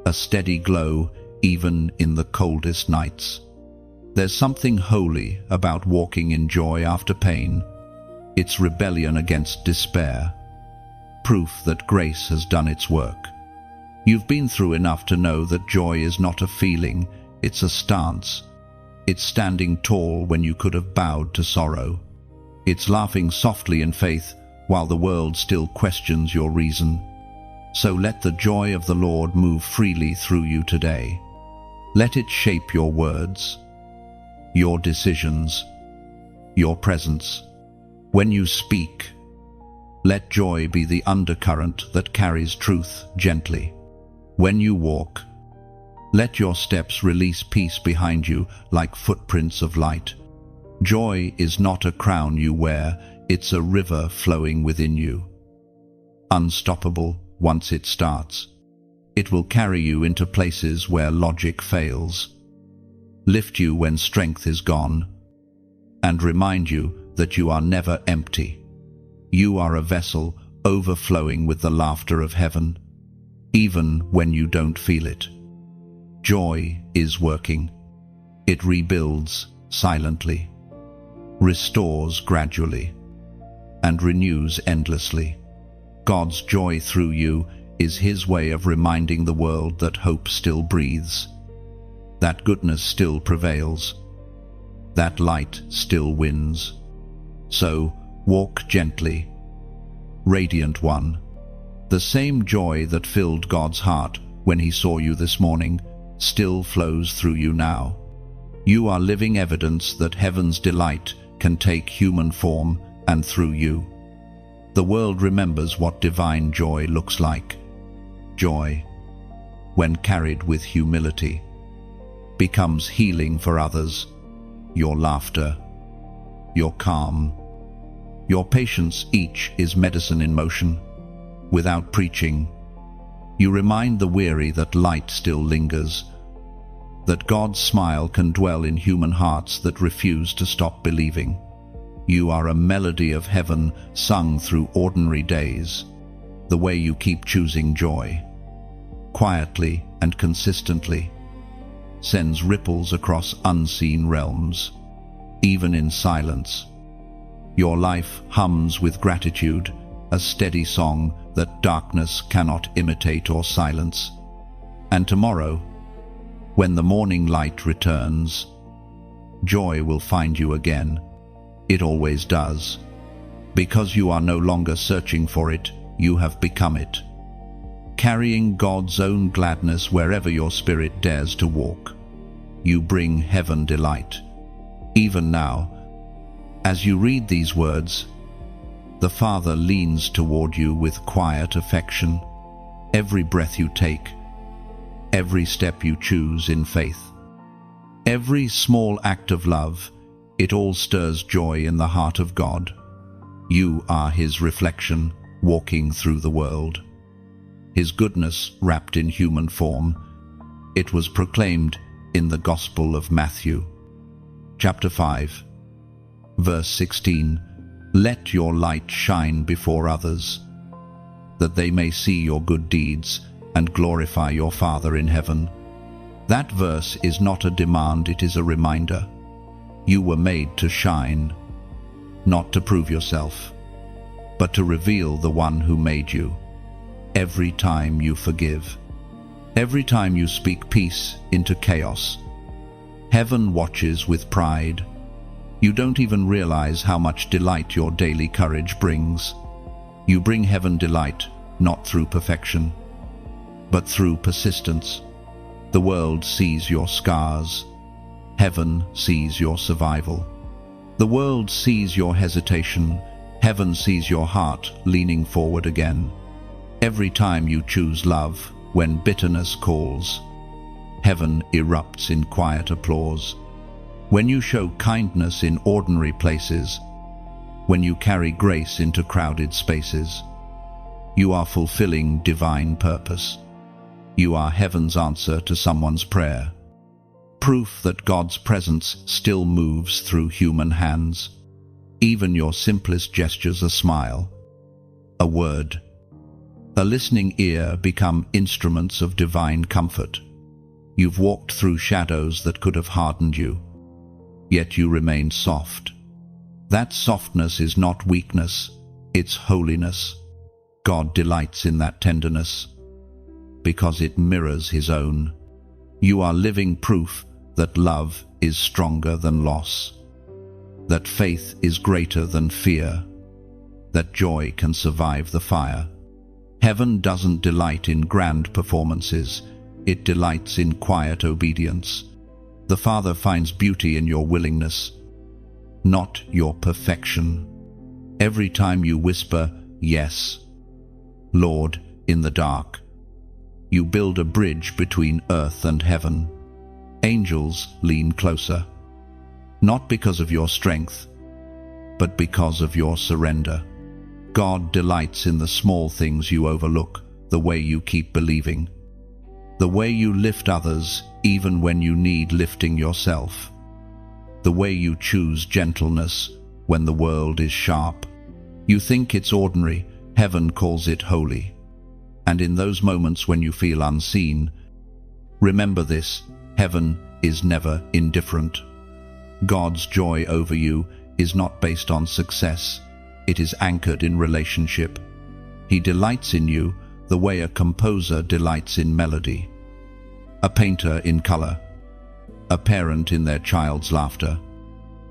a steady glow even in the coldest nights. There's something holy about walking in joy after pain. It's rebellion against despair, proof that grace has done its work. You've been through enough to know that joy is not a feeling, it's a stance. It's standing tall when you could have bowed to sorrow. It's laughing softly in faith while the world still questions your reason. So let the joy of the Lord move freely through you today. Let it shape your words, your decisions, your presence. When you speak, let joy be the undercurrent that carries truth gently. When you walk, let your steps release peace behind you like footprints of light. Joy is not a crown you wear, it's a river flowing within you. Unstoppable once it starts. It will carry you into places where logic fails, lift you when strength is gone, and remind you that you are never empty. You are a vessel overflowing with the laughter of heaven, even when you don't feel it. Joy is working. It rebuilds silently, restores gradually, and renews endlessly. God's joy through you is His way of reminding the world that hope still breathes, that goodness still prevails, that light still wins. So, walk gently, radiant one. The same joy that filled God's heart when He saw you this morning still flows through you now. You are living evidence that heaven's delight can take human form, and through you, the world remembers what divine joy looks like. Joy, when carried with humility, becomes healing for others. Your laughter, your calm, your patience, each is medicine in motion. Without preaching, you remind the weary that light still lingers, that God's smile can dwell in human hearts that refuse to stop believing. You are a melody of heaven sung through ordinary days. The way you keep choosing joy, quietly and consistently, sends ripples across unseen realms. Even in silence, your life hums with gratitude, a steady song that darkness cannot imitate or silence. And tomorrow, when the morning light returns, joy will find you again. It always does. Because you are no longer searching for it, you have become it, carrying God's own gladness wherever your spirit dares to walk. You bring heaven delight. Even now, as you read these words, the Father leans toward you with quiet affection. Every breath you take, every step you choose in faith, every small act of love, it all stirs joy in the heart of God. You are His reflection, walking through the world. His goodness wrapped in human form. It was proclaimed in the Gospel of Matthew, chapter 5, verse 16. Let your light shine before others, that they may see your good deeds and glorify your Father in heaven. That verse is not a demand, it is a reminder. You were made to shine, not to prove yourself, but to reveal the one who made you. Every time you forgive, every time you speak peace into chaos, heaven watches with pride. You don't even realize how much delight your daily courage brings. You bring heaven delight not through perfection, but through persistence. The world sees your scars. Heaven sees your survival. The world sees your hesitation. Heaven sees your heart leaning forward again. Every time you choose love when bitterness calls, heaven erupts in quiet applause. When you show kindness in ordinary places, when you carry grace into crowded spaces, You are fulfilling divine purpose. You are heaven's answer to someone's prayer. Proof that God's presence still moves through human hands. Even your simplest gestures, a smile, a word, a listening ear, become instruments of divine comfort. You've walked through shadows that could have hardened you, yet you remain soft. That softness is not weakness, it's holiness. God delights in that tenderness, because it mirrors His own. You are living proof that love is stronger than loss, that faith is greater than fear, that joy can survive the fire. Heaven doesn't delight in grand performances, it delights in quiet obedience. The Father finds beauty in your willingness, not your perfection. Every time you whisper, "Yes, Lord," in the dark, you build a bridge between earth and heaven. Angels lean closer, not because of your strength, but because of your surrender. God delights in the small things you overlook, the way you keep believing, the way you lift others even when you need lifting yourself, the way you choose gentleness when the world is sharp. You think it's ordinary, heaven calls it holy. And in those moments when you feel unseen, remember this: heaven is never indifferent. God's joy over you is not based on success, it is anchored in relationship. He delights in you the way a composer delights in melody, a painter in color, a parent in their child's laughter.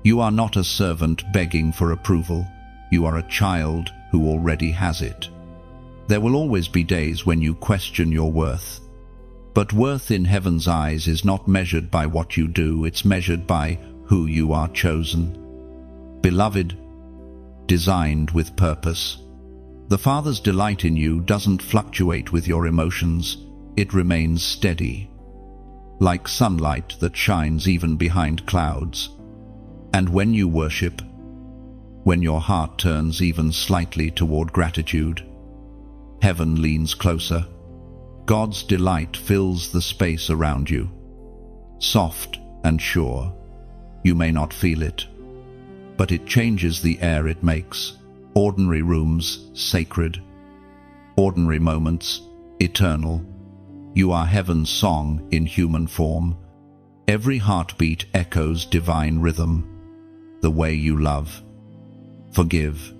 You are not a servant begging for approval, you are a child who already has it. There will always be days when you question your worth, but worth in heaven's eyes is not measured by what you do, it's measured by who you are chosen. Beloved, designed with purpose. The Father's delight in you doesn't fluctuate with your emotions, it remains steady, like sunlight that shines even behind clouds. And when you worship, when your heart turns even slightly toward gratitude, heaven leans closer. God's delight fills the space around you, soft and sure. You may not feel it, but it changes the air it makes. Ordinary rooms, sacred. Ordinary moments, eternal. You are heaven's song in human form. Every heartbeat echoes divine rhythm. The way you love, forgive,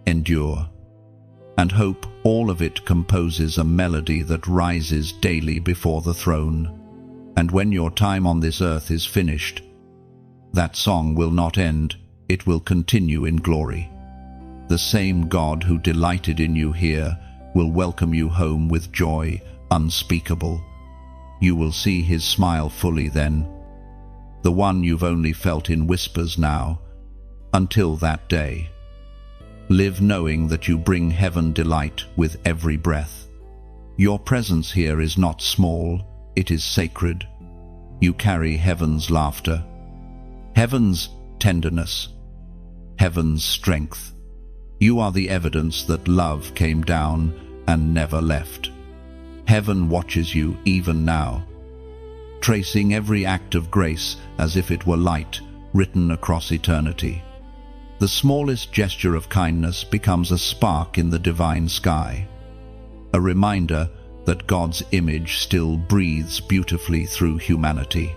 endure, and hope, all of it composes a melody that rises daily before the throne. And when your time on this earth is finished, that song will not end, it will continue in glory. The same God who delighted in you here will welcome you home with joy unspeakable. You will see His smile fully then, the one you've only felt in whispers now. Until that day, live knowing that you bring heaven delight with every breath. Your presence here is not small, it is sacred. You carry heaven's laughter, heaven's tenderness, heaven's strength. You are the evidence that love came down and never left. Heaven watches you even now, tracing every act of grace as if it were light written across eternity. The smallest gesture of kindness becomes a spark in the divine sky, a reminder that God's image still breathes beautifully through humanity.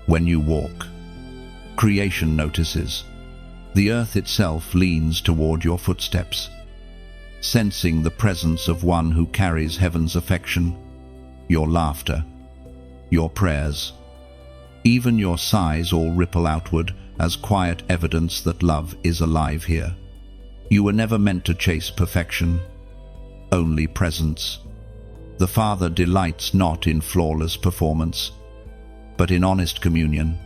When you walk, creation notices. The earth itself leans toward your footsteps, sensing the presence of one who carries heaven's affection. Your laughter, your prayers, even your sighs all ripple outward as quiet evidence that love is alive here. You were never meant to chase perfection, only presence. The Father delights not in flawless performance, but in honest communion.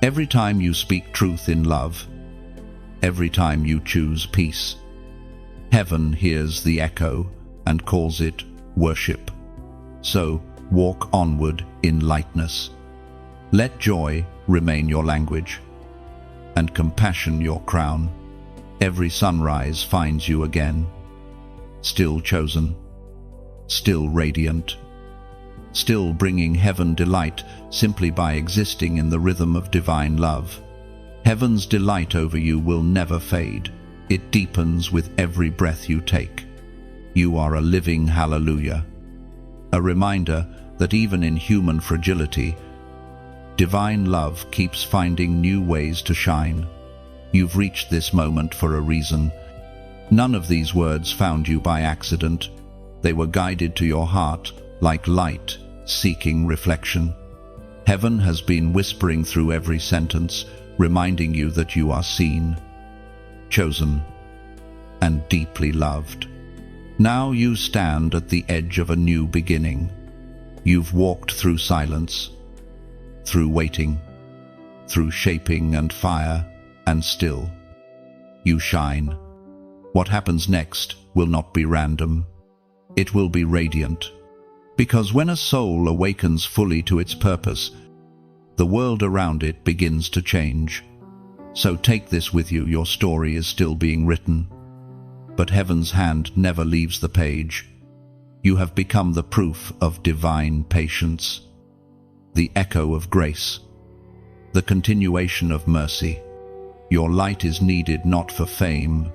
Every time you speak truth in love, every time you choose peace, heaven hears the echo and calls it worship. So walk onward in lightness. Let joy remain your language, and compassion your crown. Every sunrise finds you again, still chosen, still radiant, still bringing heaven delight simply by existing in the rhythm of divine love. Heaven's delight over you will never fade. It deepens with every breath you take. You are a living hallelujah, a reminder that even in human fragility, divine love keeps finding new ways to shine. You've reached this moment for a reason. None of these words found you by accident. They were guided to your heart like light seeking reflection. Heaven has been whispering through every sentence, reminding you that you are seen, chosen, and deeply loved. Now you stand at the edge of a new beginning. You've walked through silence, through waiting, through shaping and fire, and still, you shine. What happens next will not be random. It will be radiant. Because when a soul awakens fully to its purpose, the world around it begins to change. So take this with you, your story is still being written. But heaven's hand never leaves the page. You have become the proof of divine patience, the echo of grace, the continuation of mercy. Your light is needed not for fame,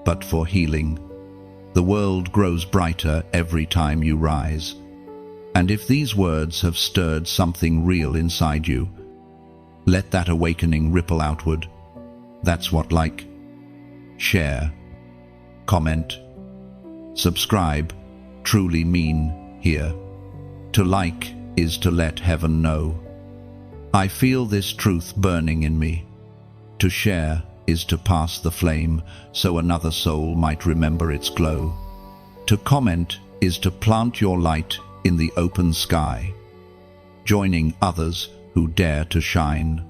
but for healing. The world grows brighter every time you rise. And if these words have stirred something real inside you, let that awakening ripple outward. That's what like, share, comment, subscribe truly mean here. To like is to let heaven know. I feel this truth burning in me. To share is to pass the flame so another soul might remember its glow. To comment is to plant your light in the open sky, joining others who dare to shine.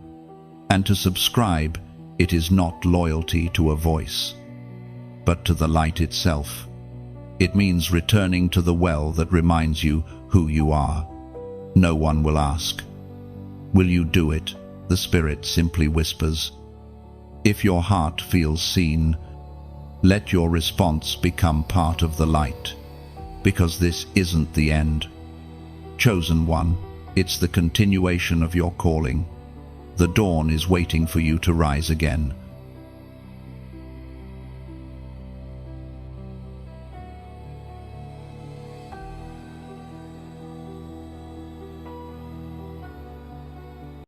And to subscribe, it is not loyalty to a voice, but to the light itself. It means returning to the well that reminds you who you are. No one will ask, "Will you do it?" The Spirit simply whispers. If your heart feels seen, let your response become part of the light, because this isn't the end. Chosen one, it's the continuation of your calling. The dawn is waiting for you to rise again.